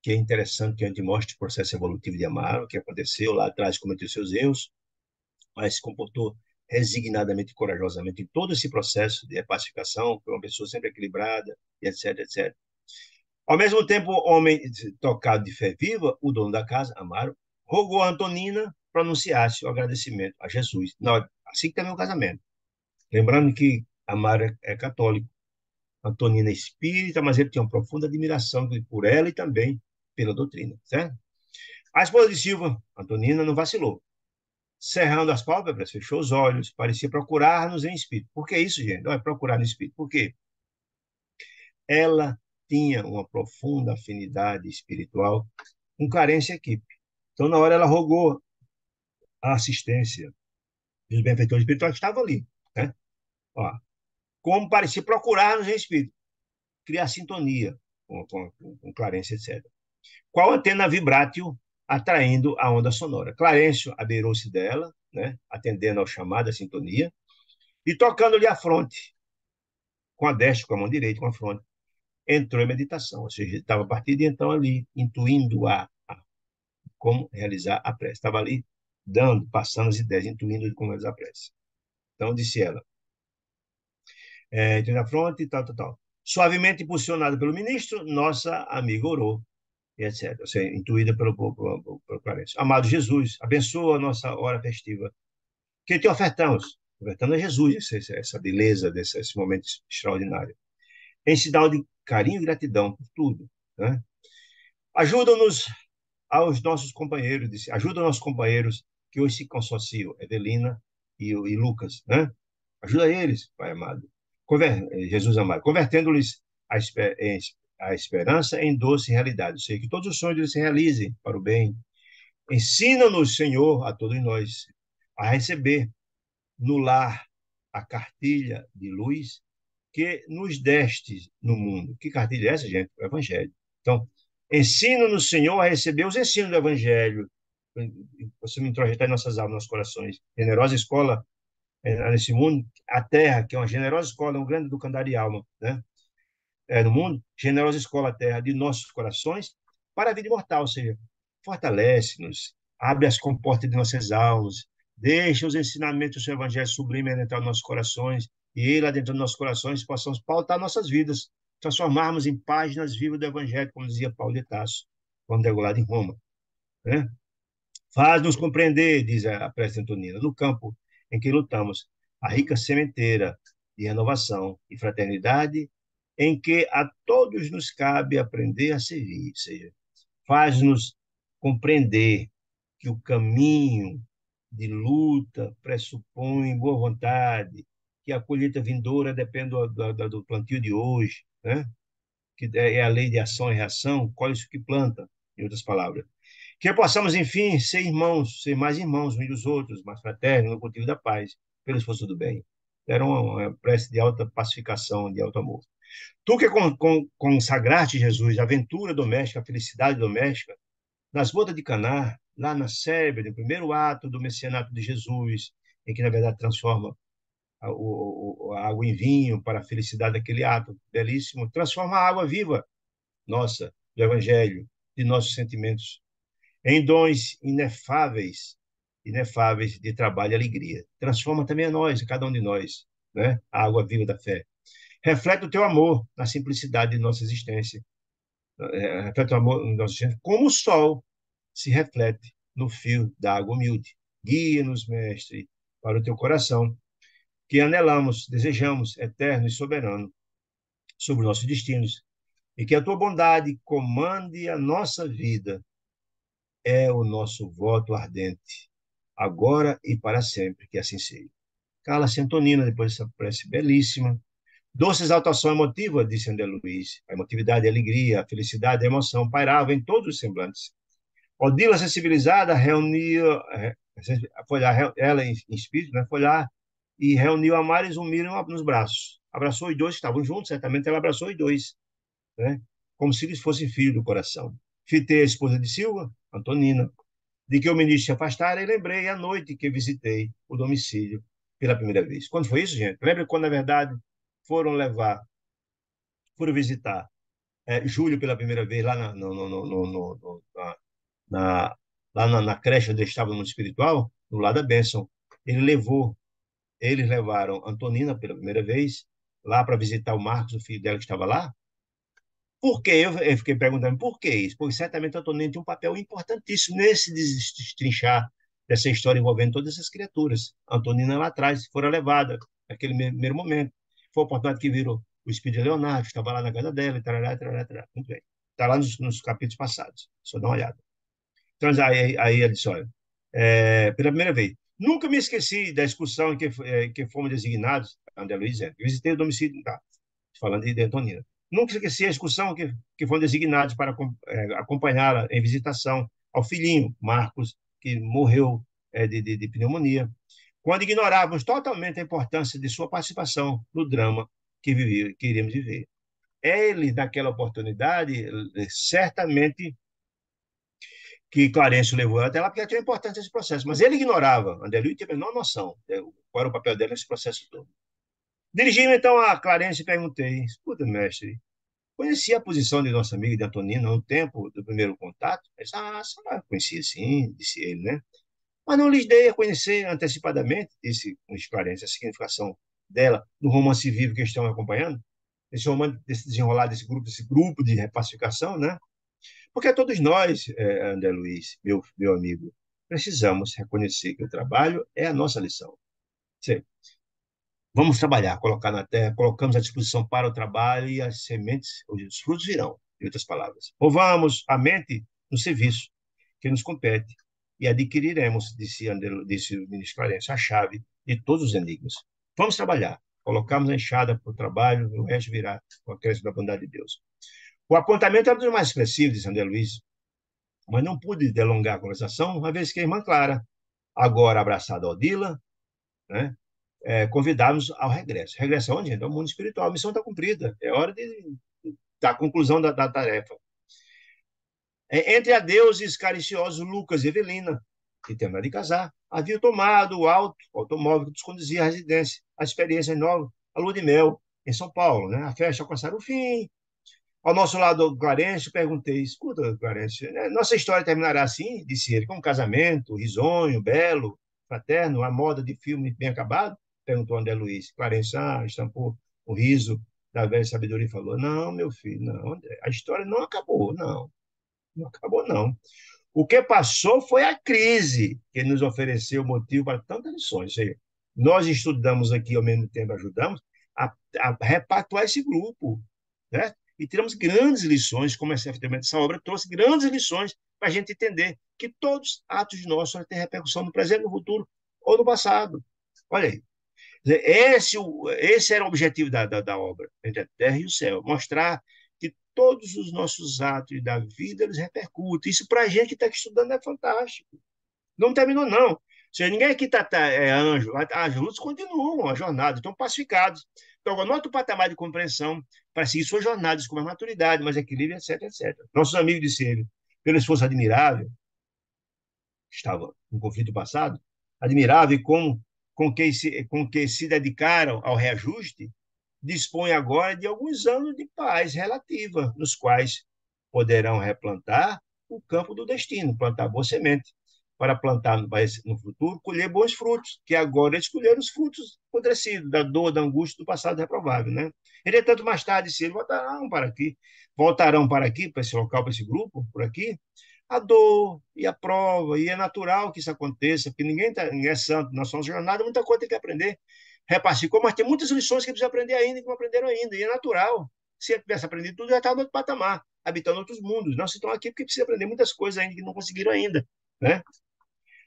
que é interessante que a gente mostre o processo evolutivo de Amaro, que aconteceu lá atrás, cometeu seus erros, mas se comportou resignadamente e corajosamente em todo esse processo de pacificação, foi uma pessoa sempre equilibrada, etc, etc. Ao mesmo tempo, o homem tocado de fé viva, o dono da casa, Amaro, rogou a Antonina pronunciasse o agradecimento a Jesus. Não, assim que terminou o casamento. Lembrando que Amaro é católico, Antonina é espírita, mas ele tinha uma profunda admiração por ela e também pela doutrina, certo? A esposa de Silva, Antonina, não vacilou. Cerrando as pálpebras, fechou os olhos, parecia procurar-nos em espírito. Por que isso, gente? Não é procurar no espírito. Por quê? Ela tinha uma profunda afinidade espiritual com Clarence e equipe. Então, na hora, ela rogou a assistência dos benfeitores espirituais que estavam ali. Né? Ó, como parecia procurar-nos em espírito, criar sintonia com Clarence, etc. Qual antena vibrátil atraindo a onda sonora? Clarencio abeirou-se dela, né, atendendo ao chamado, à sintonia, e tocando-lhe a fronte, com a destra, com a mão direita, com a fronte, entrou em meditação, ou seja, estava a partir de então ali, intuindo como realizar a prece. Estava ali dando, passando as ideias, intuindo como realizar a prece. Então, disse ela, entrou na fronte e tal, tal, tal. Suavemente impulsionada pelo ministro, nossa amiga orou, e etc. Ou seja, intuída pelo Clarencio. Amado Jesus, abençoa a nossa hora festiva. Que te ofertamos? Ofertando a Jesus essa beleza, esse momento extraordinário. Em sinal de carinho e gratidão por tudo. Né? Ajuda-nos aos nossos companheiros, disse, ajuda nossos companheiros que hoje se consociam, Evelina e Lucas, né? Ajuda eles, Pai amado. Jesus amado, convertendo-lhes a esperança em doce realidade. Sei que todos os sonhos deles se realizem para o bem. Ensina-nos, Senhor, a todos nós, a receber no lar a cartilha de luz que nos deste no mundo. Que cartilha é essa, gente? O Evangelho. Então, ensina-nos, Senhor, a receber os ensinos do Evangelho. Você me introjetar em nossas almas, nossos corações. Generosa escola nesse mundo, a Terra, que é uma generosa escola, um grande educandar de alma, né? No mundo, generosa escola, a Terra, de nossos corações, para a vida imortal, ou seja, fortalece-nos, abre as comportas de nossas almas, deixa os ensinamentos do seu Evangelho sublime adentrar nos nossos corações, e ele adentrar nos nossos corações, possamos pautar nossas vidas, transformarmos em páginas vivas do Evangelho, como dizia Paulo de Tarso, quando degolado em Roma. Né? Faz-nos compreender, diz a prece antonina, no campo em que lutamos, a rica sementeira de renovação e fraternidade, em que a todos nos cabe aprender a servir, ou seja, faz-nos compreender que o caminho de luta pressupõe boa vontade, que a colheita vindoura depende do plantio de hoje, né? Que é a lei de ação e reação, colhe isso que planta, em outras palavras. Que possamos, enfim, ser irmãos, ser mais irmãos uns dos outros, mais fraternos, no cultivo da paz, pelo esforço do bem. Era uma prece de alta pacificação, de alto amor. Tu que consagraste, Jesus, a aventura doméstica, a felicidade doméstica, nas bodas de Caná, lá na Sérvia, no primeiro ato do messianato de Jesus, em que, na verdade, transforma a água em vinho para a felicidade daquele ato belíssimo, transforma a água viva nossa, do Evangelho, de nossos sentimentos, em dons inefáveis de trabalho e alegria. Transforma também a nós, a cada um de nós, né? A água viva da fé. Reflete o teu amor na simplicidade de nossa existência. Reflete o amor na nossa existência, como o sol se reflete no fio da água humilde. Guia-nos, mestre, para o teu coração, que anelamos, desejamos, eterno e soberano, sobre nossos destinos, e que a tua bondade comande a nossa vida, é o nosso voto ardente, agora e para sempre, que assim seja. Cala-se Antonina, depois dessa prece belíssima. Doce exaltação emotiva, disse André Luiz. A emotividade, a alegria, a felicidade, a emoção pairavam em todos os semblantes. Odila, sensibilizada, reuniu, foi lá, ela em espírito, né, foi lá e reuniu a Mara e Zulmira nos braços. Abraçou os dois, que estavam juntos, certamente ela abraçou os dois, né, como se eles fossem filhos do coração. Fitei a esposa de Silva, Antonina, de que o ministro se afastara e lembrei à noite que visitei o domicílio pela primeira vez. Quando foi isso, gente? Lembra quando, na verdade, foram levar, foram visitar Júlio pela primeira vez lá na, na creche onde estava no mundo espiritual, no lado da bênção. Ele levou, eles levaram Antonina pela primeira vez lá para visitar o Marcos, o filho dela que estava lá. Por quê? Eu fiquei perguntando por que isso? Porque certamente Antonina tem um papel importantíssimo nesse destrinchar dessa história envolvendo todas essas criaturas. Antonina lá atrás fora levada naquele primeiro momento. Foi a oportunidade que virou o espírito de Leonardo, estava lá na casa dela, e tarará, tarará, tarará. Muito bem. Está lá nos capítulos passados. Só dá uma olhada. Então, aí ele disse, olha, pela primeira vez, nunca me esqueci da excursão em que fomos designados, André Luiz, visitei o domicílio, tá, falando de Antonina. Nunca esqueci a excursão que foram designados para acompanhá-la em visitação ao filhinho, Marcos, que morreu de pneumonia, quando ignorávamos totalmente a importância de sua participação no drama que iríamos viver. Ele, naquela oportunidade, certamente que Clarencio levou até lá, porque tinha importância esse processo. Mas ele ignorava. André Luiz tinha a menor noção qual era o papel dele nesse processo todo. Dirigi-me então a Clarencio e perguntei: escuta, mestre, conhecia a posição de nossa amiga de Antonina no tempo do primeiro contato? Ele disse: conhecia sim, disse ele, né? Mas não lhes dei a conhecer antecipadamente, disse Luiz Clarencio, a significação dela no romance vivo que estão acompanhando, esse romance, desse desenrolar desse grupo de repacificação, né? Porque todos nós, André Luiz, meu amigo, precisamos reconhecer que o trabalho é a nossa lição. Sim, vamos trabalhar, colocar na terra, colocamos à disposição para o trabalho e as sementes, os frutos virão, em outras palavras. Movamos a mente no serviço que nos compete e adquiriremos, disse o ministro Clarence, a chave de todos os enigmas. Vamos trabalhar, colocamos a enxada para o trabalho, o resto virá com a crença da bondade de Deus. O apontamento era dos mais expressivos, disse André Luiz, mas não pude delongar a conversação, uma vez que a irmã Clara, agora abraçada ao Odila, né, convidá-nos ao regresso. Regresso aonde, gente? Ao mundo espiritual. A missão está cumprida. É hora da conclusão da tarefa. Entre adeuses cariciosos, Lucas e Evelina, que terminaram de casar, haviam tomado o automóvel que nos conduzia à residência, a experiência nova, a lua de mel, em São Paulo. Né? A festa alcançaram o fim. Ao nosso lado, Clarence, perguntei: escuta, Clarence, nossa história terminará assim? Disse ele, com um casamento, risonho, belo, fraterno, a moda de filme bem acabado? Perguntou André Luiz. Clarence, estampou o riso da velha sabedoria e falou: não, meu filho, não, André, a história não acabou, não. Não acabou, não. O que passou foi a crise que nos ofereceu motivo para tantas lições. Nós estudamos aqui, ao mesmo tempo ajudamos a repactuar esse grupo, né? E tiramos grandes lições, como essa obra trouxe grandes lições para a gente entender que todos os atos nossos têm repercussão no presente, no futuro ou no passado. Olha aí. Esse era o objetivo da obra, entre a terra e o céu, mostrar que todos os nossos atos da vida eles repercutem. Isso para a gente que está estudando é fantástico. Não terminou, não. Ou seja, ninguém aqui é anjo. As lutas continuam, a jornada, estão pacificados. Então, agora, nota o patamar de compreensão para seguir suas jornadas com mais maturidade, mais equilíbrio, etc, etc. Nossos amigos disseram, pelo esforço admirável, estava no conflito passado, admirável com que se dedicaram ao reajuste, dispõe agora de alguns anos de paz relativa, nos quais poderão replantar o campo do destino, plantar boa semente, para plantar no futuro, colher bons frutos, que agora eles colheram os frutos apodrecidos, da dor, da angústia do passado reprovável. Né? Entretanto, mais tarde, se eles voltarão para aqui, para esse local, para esse grupo, por aqui, a dor e a prova, e é natural que isso aconteça, porque ninguém é santo na sua jornada, muita coisa tem que aprender. Repassicou, mas tem muitas lições que precisa aprender ainda, que não aprenderam ainda, e é natural. Se ele tivesse aprendido tudo, já estava no outro patamar, habitando outros mundos. Não se estão aqui porque precisa aprender muitas coisas ainda que não conseguiram ainda. Né?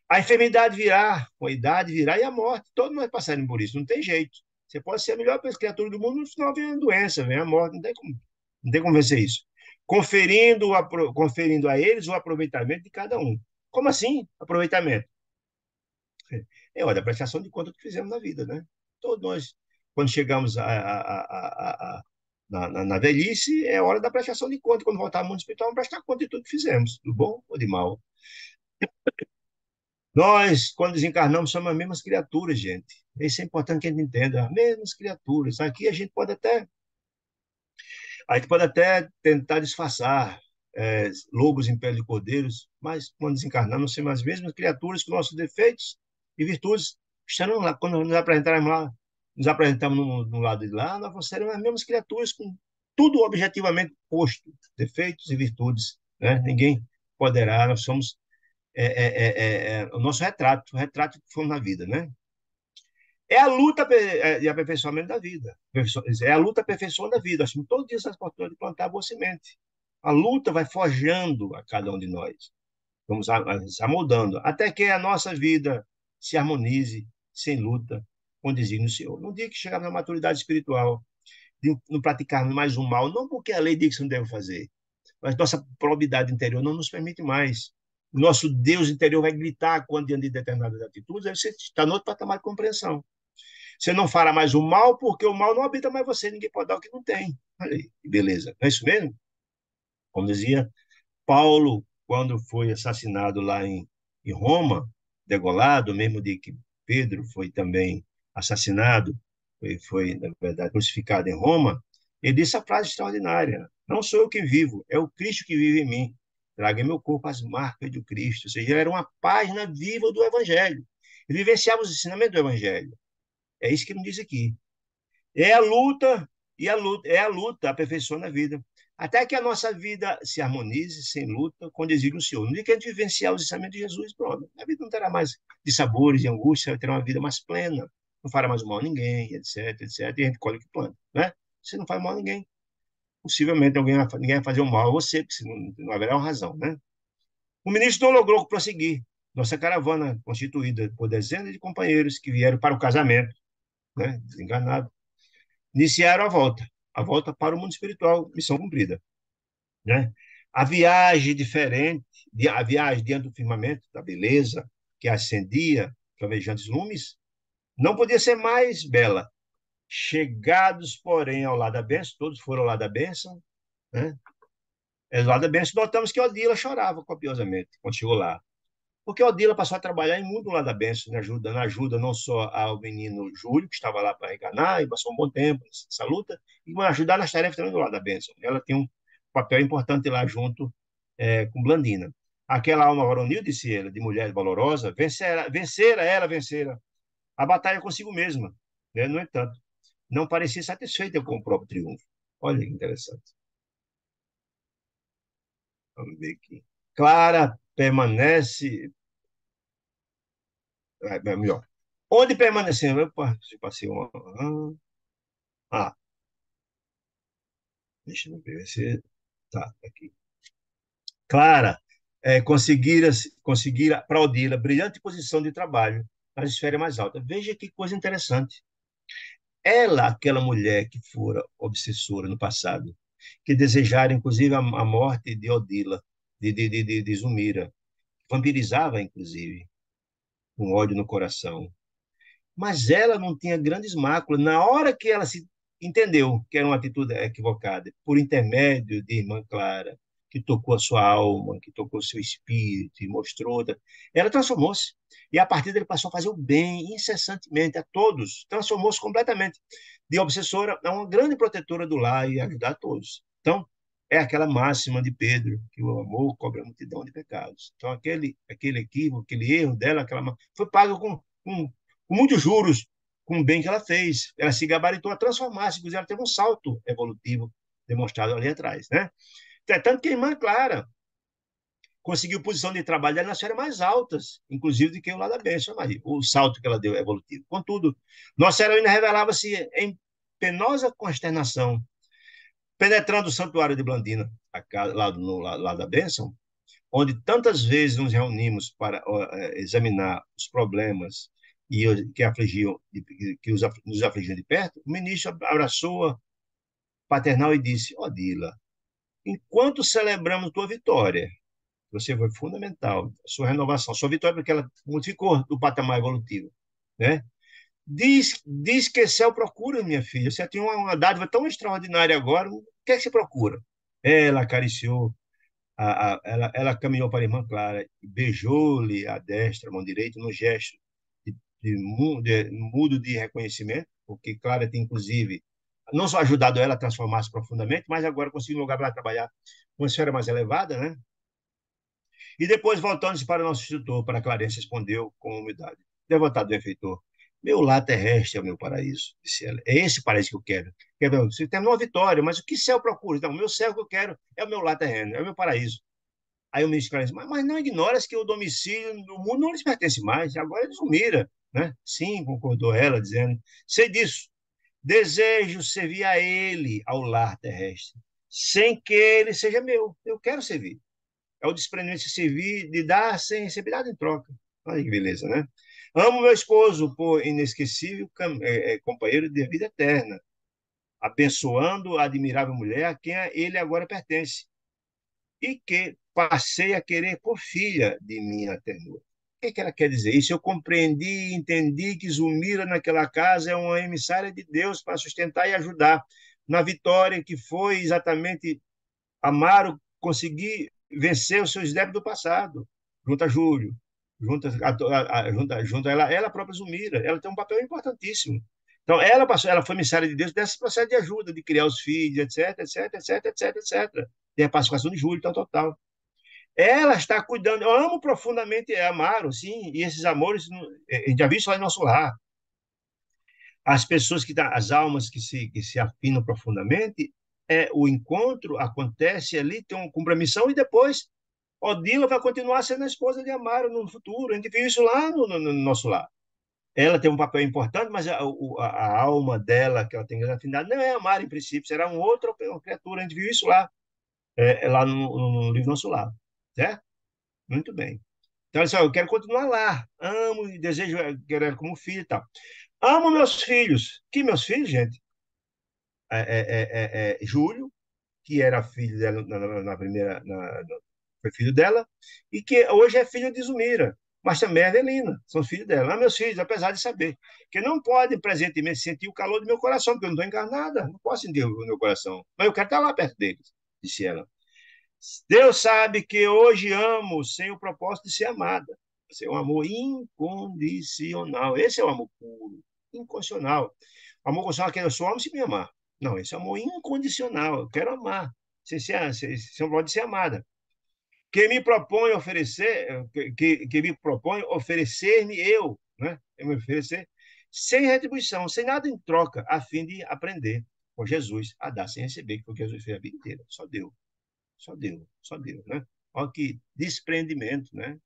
A enfermidade virá, a idade virá e a morte. Todos nós passaremos por isso, não tem jeito. Você pode ser a melhor criatura do mundo, no final vem a doença, vem a morte, não tem como vencer isso. conferindo a eles o aproveitamento de cada um. Como assim, aproveitamento? É hora da prestação de conta do que fizemos na vida, né? Todos nós, quando chegamos na velhice, é hora da prestação de conta. Quando voltar ao mundo espiritual, vamos prestar conta de tudo que fizemos, do bom ou de mal. Nós, quando desencarnamos, somos as mesmas criaturas, gente. Isso é importante que a gente entenda, as mesmas criaturas. Aqui a gente pode até tentar disfarçar lobos em pele de cordeiros, mas quando desencarnamos, somos as mesmas criaturas com nossos defeitos e virtudes. Estarão lá, quando nos apresentamos no lado de lá, nós seremos as mesmas criaturas com tudo objetivamente posto, defeitos e virtudes, né? Ninguém poderá, nós somos o nosso retrato, o retrato que fomos na vida, né? É a luta de aperfeiçoamento da vida. É a luta aperfeiçoando da vida. Assim, todos os dias essa oportunidade de plantar boa semente. A luta vai forjando a cada um de nós. Vamos se amoldando, até que a nossa vida se harmonize, sem luta, com o desígnio do Senhor. No dia que chegarmos na maturidade espiritual, de não praticarmos mais o mal, não porque a lei diz que não deve fazer, mas nossa probidade interior não nos permite mais. Nosso Deus interior vai gritar quando diante de determinadas atitudes, aí você está no outro patamar de compreensão. Você não fará mais o mal, porque o mal não habita mais você, ninguém pode dar o que não tem. Olha aí, que beleza. Não é isso mesmo? Como dizia Paulo, quando foi assassinado lá em Roma, degolado, mesmo de que Pedro foi também assassinado, foi, na verdade, crucificado em Roma, ele disse a frase extraordinária: não sou eu quem vivo, é o Cristo que vive em mim. Traga em meu corpo as marcas do Cristo. Ou seja, ele era uma página viva do Evangelho. Ele vivenciava os ensinamentos do Evangelho. É isso que ele diz aqui. É a luta, é a luta, aperfeiçoando a vida. Até que a nossa vida se harmonize, sem luta, com o desígnio do Senhor. No dia que a gente vivenciar os ensinamentos de Jesus, pronto. A vida não terá mais de sabores, de angústia, terá uma vida mais plena. Não fará mais mal a ninguém, etc, etc. E a gente colhe o que planta, né? Você não faz mal a ninguém. Possivelmente ninguém vai fazer o mal a você, porque não haverá uma razão, né? O ministro não logrou prosseguir. Nossa caravana, constituída por dezenas de companheiros que vieram para o casamento, né? Desenganado, iniciaram a volta para o mundo espiritual, missão cumprida, né? A viagem diferente, a viagem diante do firmamento, da beleza, que ascendia, clavejantes lumes, não podia ser mais bela. Chegados, porém, ao lado da bênção, todos foram ao lado da bênção, né? Ao lado da bênção, notamos que Odila chorava copiosamente quando chegou lá. Porque Odila passou a trabalhar em muito lá da benção, na ajuda não só ao menino Júlio, que estava lá para enganar, e passou um bom tempo nessa luta, e ajudar nas tarefas também do lado da benção. Ela tem um papel importante lá junto com Blandina. Aquela alma varonil, disse ela, de mulher valorosa, vencera a batalha consigo mesma. Né? No entanto, não parecia satisfeita com o próprio triunfo. Olha que interessante. Vamos ver aqui. Clara permanece melhor. Onde permanecemos? Opa, se passei uma. Ah, deixa eu ver se. Tá, aqui. Clara, conseguira para Odila brilhante posição de trabalho nas esferas mais altas. Veja que coisa interessante. Ela, aquela mulher que fora obsessora no passado, que desejara inclusive a morte de Odila, de Zumira, vampirizava inclusive, com ódio no coração. Mas ela não tinha grandes máculas. Na hora que ela se entendeu que era uma atitude equivocada, por intermédio de irmã Clara, que tocou a sua alma, que tocou o seu espírito e mostrou, ela transformou-se. E a partir dele passou a fazer o bem incessantemente a todos. Transformou-se completamente. De obsessora a uma grande protetora do lar e ajudar a todos. Então, é aquela máxima de Pedro, que o amor cobre a multidão de pecados. Então, aquele equívoco, aquele erro dela, foi pago com muitos juros, com o bem que ela fez. Ela se gabaritou a transformar-se, inclusive ela teve um salto evolutivo demonstrado ali atrás, né? Tanto que a irmã Clara conseguiu posição de trabalho nas esferas mais altas, inclusive do que o lado da bênção, Maria. O salto que ela deu evolutivo. Contudo, nossa heroína revelava-se em penosa consternação, penetrando o santuário de Blandina, lá no lado da bênção, onde tantas vezes nos reunimos para examinar os problemas que afligiam, que nos afligiam de perto, o ministro abraçou-a paternal e disse: Odila, enquanto celebramos tua vitória, você foi fundamental, sua renovação, sua vitória, porque ela modificou do patamar evolutivo, né? Diz que céu procura, minha filha. Você tem uma dádiva tão extraordinária agora. O que é que você procura? Ela acariciou, ela caminhou para a irmã Clara, beijou-lhe a destra, a mão direita, no gesto mudo de reconhecimento, porque Clara tem, inclusive, não só ajudado ela a transformar-se profundamente, mas agora conseguiu um lugar para trabalhar uma esfera mais elevada, né? E depois, voltando-se para o nosso instrutor, para Clarence, respondeu com humildade: Devotado benfeitor, meu lar terrestre é o meu paraíso, disse ela. É esse paraíso que eu quero. Você tem uma vitória, mas o que céu procura? Não, o meu céu que eu quero é o meu lar terreno, é o meu paraíso. Aí o ministro Clarence, mas não ignoras que o domicílio do mundo não lhes pertence mais, agora eles o mira, né? Sim, concordou ela, dizendo, sei disso, desejo servir a ele, ao lar terrestre, sem que ele seja meu. Eu quero servir. É o desprendimento de servir, de dar sem receber nada em troca. Olha que beleza, né? Amo meu esposo por inesquecível companheiro de vida eterna, abençoando a admirável mulher a quem ele agora pertence, e que passei a querer por filha de minha ternura. O que ela quer dizer? Isso eu compreendi e entendi que Zulmira, naquela casa, é uma emissária de Deus para sustentar e ajudar na vitória que foi exatamente Amaro conseguir vencer os seus débitos do passado, junto a Júlio, junto a ela própria Zulmira. Ela tem um papel importantíssimo. Então, ela foi emissária de Deus desse processo de ajuda, de criar os filhos, etc, etc, etc, etc, etc. Tem a pacificação de Júlio, tal, tal, tal. Ela está cuidando, eu amo profundamente Amaro, sim, e esses amores, a gente já viu isso lá em nosso lar. As pessoas as almas que se afinam profundamente, o encontro acontece ali, tem uma compromisso, e depois Odila vai continuar sendo a esposa de Amaro no futuro. A gente viu isso lá no nosso lar. Ela tem um papel importante, mas a alma dela, que ela tem grande afinidade, não é Amaro em princípio, será uma criatura. A gente viu isso lá no livro Nosso Lar. Certo? Muito bem. Então, olha só, eu quero continuar lá. Amo e desejo quero ela como filho e tal. Amo meus filhos. Que meus filhos, gente? Júlio, que era filho dela na primeira, foi filho dela, e que hoje é filho de Zumira, mas também é Avelina, são filhos dela. Ah, meus filhos, apesar de saber que não podem presentemente sentir o calor do meu coração, porque eu não estou encarnada, não posso sentir o meu coração, mas eu quero estar lá perto deles, disse ela. Deus sabe que hoje amo sem o propósito de ser amada. Esse é um amor incondicional. Esse é o amor puro, incondicional. O amor condicional é que eu só amo se me amar. Não, esse é amor incondicional. Eu quero amar, sem pode ser amada. Que me propõe oferecer, que me propõe oferecer-me eu, né? Eu me oferecer sem retribuição, sem nada em troca, a fim de aprender com Jesus a dar sem receber, que foi o que Jesus fez a vida inteira. Só deu, né? Olha que desprendimento, né?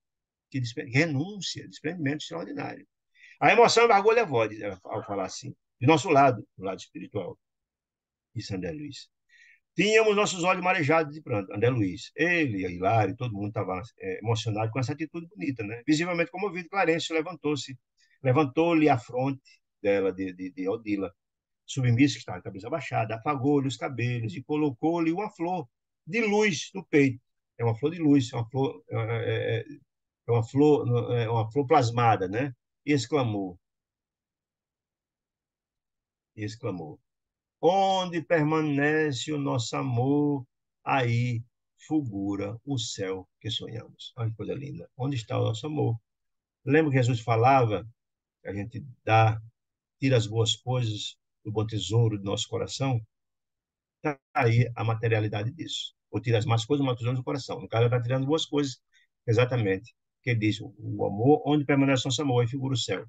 Renúncia, desprendimento extraordinário. A emoção embargou a voz ao falar assim, de nosso lado, do lado espiritual, disse André Luiz. Tínhamos nossos olhos marejados de pranto. André Luiz, ele, a Hilário, todo mundo estava emocionado com essa atitude bonita, né? Visivelmente comovido, Clarence levantou-se, levantou-lhe a fronte dela, de Odila, submissa, que estava com a cabeça baixada, afagou-lhe os cabelos e colocou-lhe uma flor de luz no peito. É uma flor de luz, é uma flor plasmada, né? E exclamou, onde permanece o nosso amor, aí fulgura o céu que sonhamos. Olha que coisa linda. Onde está o nosso amor? Lembra que Jesus falava que a gente tira as boas coisas do bom tesouro do nosso coração? Está aí a materialidade disso. Ou tira as más coisas, mas tesouro do coração. No caso, ela está tirando boas coisas, exatamente. Que ele diz, o amor, onde permanece o nosso amor, aí figura o céu.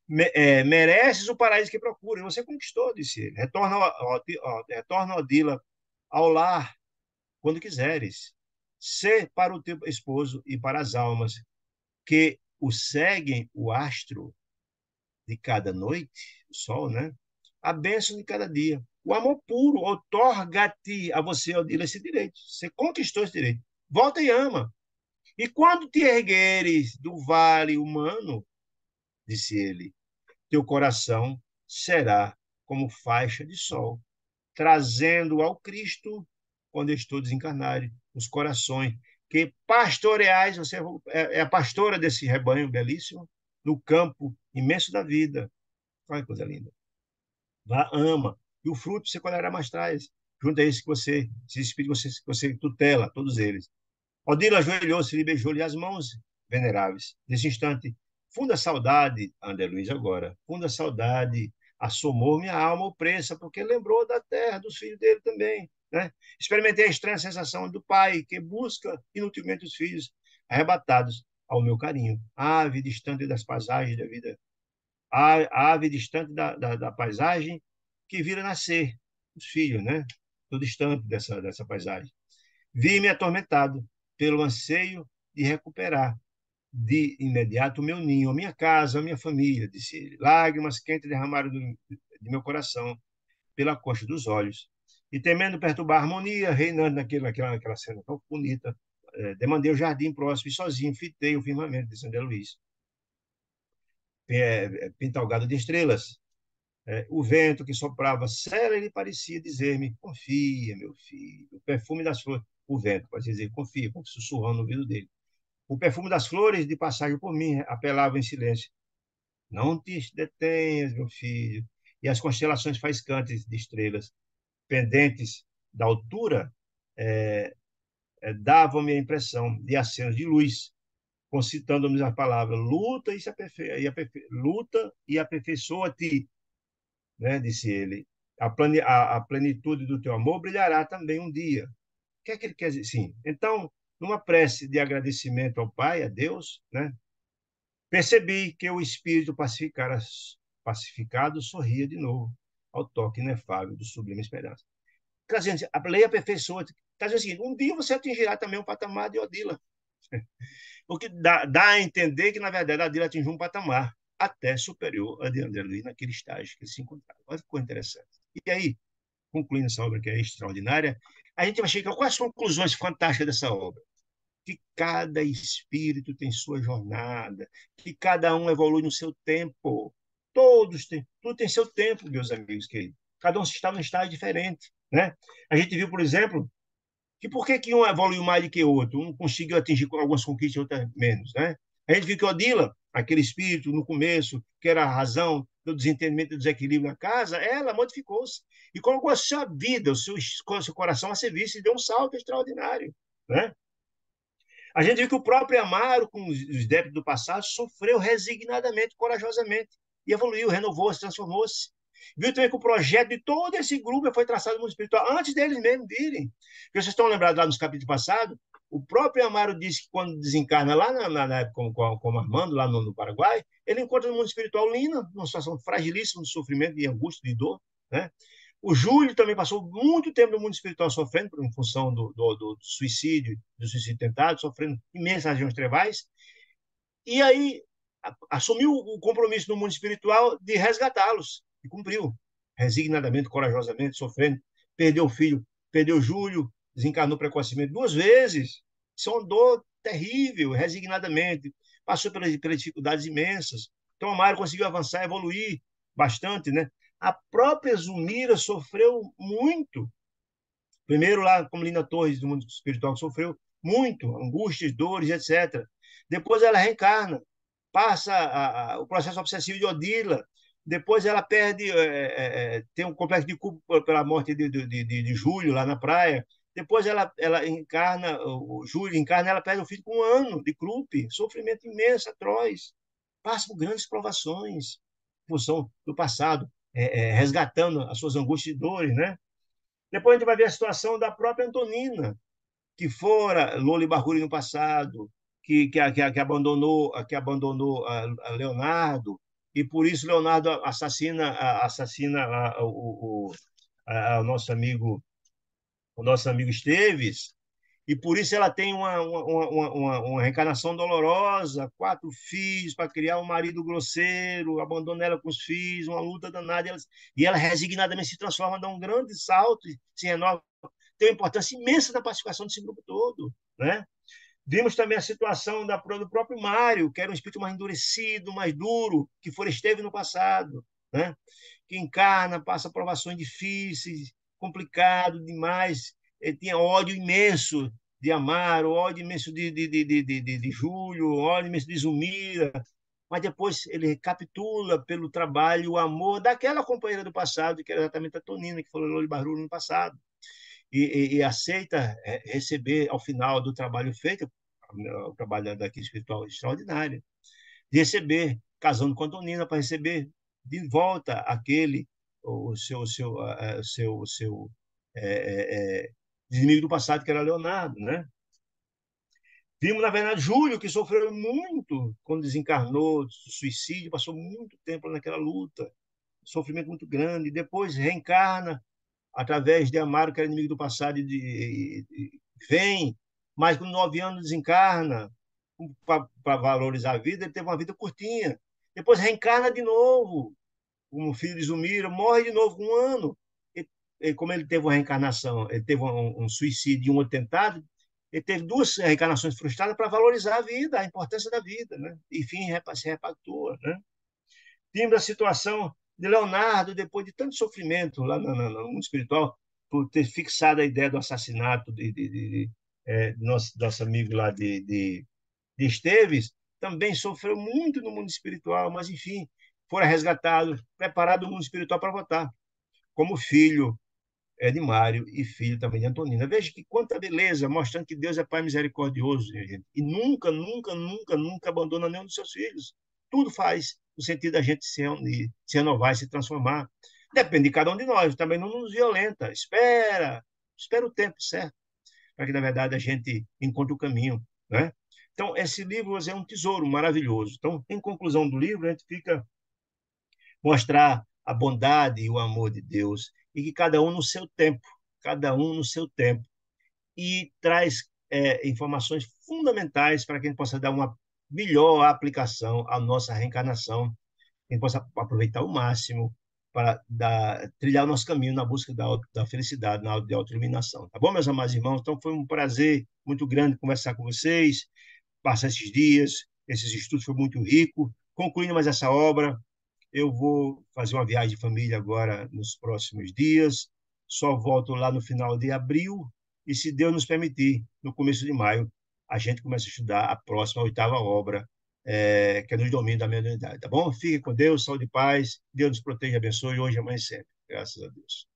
Mereces o paraíso que procura. E você conquistou, disse ele. Retorna, ó Dila, ao lar, quando quiseres. Ser para o teu esposo e para as almas que o seguem o astro de cada noite, o sol, né? A bênção de cada dia. O amor puro outorga-te a você, ó Dila, esse direito. Você conquistou esse direito. Volta e ama. E quando te ergueres do vale humano, disse ele, teu coração será como faixa de sol, trazendo ao Cristo quando eles todos encarnarem, os corações, que pastoreais, você é a pastora desse rebanho belíssimo, no campo imenso da vida. Olha que coisa linda. Vá, ama. E o fruto você colherá mais traz. Junto a esse que você, esse espírito que você tutela, todos eles. Odila ajoelhou-se e lhe beijou-lhe as mãos veneráveis. Nesse instante, funda saudade, André Luiz agora, funda saudade, assomou minha alma opressa, porque lembrou da terra, dos filhos dele também. Né? Experimentei a estranha sensação do pai que busca inutilmente os filhos, arrebatados ao meu carinho. Ave distante das paisagens da vida, ave distante da paisagem que vira nascer os filhos, né? Estou distante dessa paisagem. Vi-me atormentado pelo anseio de recuperar de imediato o meu ninho, a minha casa, a minha família, disse ele. Lágrimas quentes derramaram de meu coração pela costa dos olhos. E temendo perturbar a harmonia reinando naquela cena tão bonita, demandei o jardim próximo e sozinho fitei o firmamento de São Luís, pintalgado de estrelas. O vento que soprava sério, ele parecia dizer-me: confia, meu filho. O perfume das flores, o vento, pode dizer, confia, como sussurrando no ouvido dele. O perfume das flores, de passagem por mim, apelava em silêncio: não te detenhas, meu filho. E as constelações faiscantes de estrelas, pendentes da altura, é, davam-me a impressão de acenos de luz, concitando-me a palavra: luta luta e aperfeiçoa-te, né, disse ele. A plenitude do teu amor brilhará também um dia. O que é que ele quer dizer? Sim. Então, numa prece de agradecimento ao Pai, a Deus, né, percebi que o espírito pacificado sorria de novo ao toque inefável do sublime esperança. Trazendo a lei aperfeiçoa, está dizendo o seguinte: um dia você atingirá também um patamar de Odila. O que dá a entender que, na verdade, a Odila atingiu um patamar até superior a de André Luiz naquele estágio que eles se encontraram. Olha que coisa interessante. E aí, concluindo essa obra que é extraordinária, a gente vai chegar quais as conclusões fantásticas dessa obra. Que cada espírito tem sua jornada, que cada um evolui no seu tempo. Todos têm, tudo tem seu tempo, meus amigos queridos. Cada um está num estágio diferente, né? A gente viu, por exemplo, que por que um evoluiu mais do que o outro? Um conseguiu atingir algumas conquistas e outras menos, né? A gente viu que Odila, aquele espírito no começo, que era a razão do desentendimento e do desequilíbrio na casa, ela modificou-se e colocou a sua vida, o seu coração a serviço e deu um salto extraordinário, né? A gente viu que o próprio Amaro, com os débitos do passado, sofreu resignadamente, corajosamente, e evoluiu, renovou-se, transformou-se. Viu também que o projeto de todo esse grupo foi traçado no mundo espiritual, antes deles mesmos virem. Porque vocês estão lembrados lá nos capítulos passados, o próprio Amaro disse que quando desencarna lá na época como Armando, lá no Paraguai, ele encontra no mundo espiritual Lina, numa situação fragilíssima de sofrimento, de angústia, de dor, né? O Júlio também passou muito tempo no mundo espiritual sofrendo em função do suicídio tentado, sofrendo imensas regiões trevais. E aí assumiu o compromisso no mundo espiritual de resgatá-los. E cumpriu. Resignadamente, corajosamente, sofrendo. Perdeu o filho, perdeu o Júlio, desencarnou precocemente 2 vezes. Isso é uma dor terrível, resignadamente. Passou pelas dificuldades imensas. Então, a Mário conseguiu avançar, evoluir bastante, né? A própria Zumira sofreu muito. Primeiro lá, como Lina Torres, do mundo espiritual, sofreu muito, angústias, dores, etc. Depois ela reencarna, passa o processo obsessivo de Odila. Depois ela perde, tem um complexo de culpa pela morte de Júlio lá na praia. Depois ela encarna, o Júlio encarna, ela perde o filho com 1 ano de clube, sofrimento imenso, atroz. Passa por grandes provações, em função do passado, resgatando as suas angústias e dores, né? Depois a gente vai ver a situação da própria Antonina, que fora Loli Barruri no passado, que abandonou a Leonardo, e por isso Leonardo assassina o nosso amigo Esteves, e por isso ela tem uma reencarnação dolorosa, 4 filhos para criar um marido grosseiro, abandona ela com os filhos, uma luta danada, e ela resignadamente se transforma, dá um grande salto, se renova, tem uma importância imensa na pacificação desse grupo todo, né? Vimos também a situação do próprio Mário, que era um espírito mais endurecido, mais duro, que esteve no passado, né? Que encarna, passa provações difíceis, complicado demais, ele tinha ódio imenso de Amaro, ódio imenso de Júlio, ódio imenso de Zumira, mas depois ele recapitula pelo trabalho, o amor daquela companheira do passado, que era exatamente a Tonina, que falou de Barulho no passado, e aceita receber, ao final do trabalho feito, o trabalho daqui espiritual extraordinário, de receber, casando com a Tonina, para receber de volta aquele, o seu inimigo do passado, que era Leonardo, né? Vimos, na verdade, Júlio, que sofreu muito quando desencarnou, suicídio, passou muito tempo naquela luta, sofrimento muito grande, e depois reencarna através de Amaro, que era inimigo do passado, vem, mas com 9 anos desencarna, para valorizar a vida, ele teve uma vida curtinha. Depois reencarna de novo, como filho de Zumira, morre de novo com 1 ano. Como ele teve uma reencarnação, ele teve um suicídio e um atentado, ele teve 2 reencarnações frustradas para valorizar a vida, a importância da vida, né? Enfim, se repactua, né? Temos a situação de Leonardo, depois de tanto sofrimento lá no mundo espiritual, por ter fixado a ideia do assassinato de nosso amigo lá de Esteves, também sofreu muito no mundo espiritual, mas, enfim, foram resgatados, preparados no mundo espiritual para votar, como filho de Mário e filho também de Antonina. Veja que quanta beleza, mostrando que Deus é Pai misericordioso, minha gente, e nunca, nunca, nunca, nunca abandona nenhum dos seus filhos. Tudo faz no sentido da gente se reunir, se renovar, se transformar. Depende de cada um de nós, também não nos violenta. Espera o tempo certo, para que, na verdade, a gente encontre o caminho, né? Então, esse livro é um tesouro maravilhoso. Então, em conclusão do livro, a gente fica mostrar a bondade e o amor de Deus, e que cada um no seu tempo, e traz informações fundamentais para que a gente possa dar uma melhor aplicação à nossa reencarnação, que a gente possa aproveitar ao máximo para trilhar o nosso caminho na busca da felicidade, de autoiluminação. Tá bom, meus amados irmãos? Então, foi um prazer muito grande conversar com vocês, passar esses dias, esses estudos, foi muito rico. Concluindo mais essa obra, eu vou fazer uma viagem de família agora nos próximos dias. Só volto lá no final de abril. E, se Deus nos permitir, no começo de maio, a gente começa a estudar a próxima, a 8ª obra, que é nos domínios da mediunidade. Tá bom? Fique com Deus, saúde e paz. Deus nos proteja e abençoe hoje, amanhã e sempre. Graças a Deus.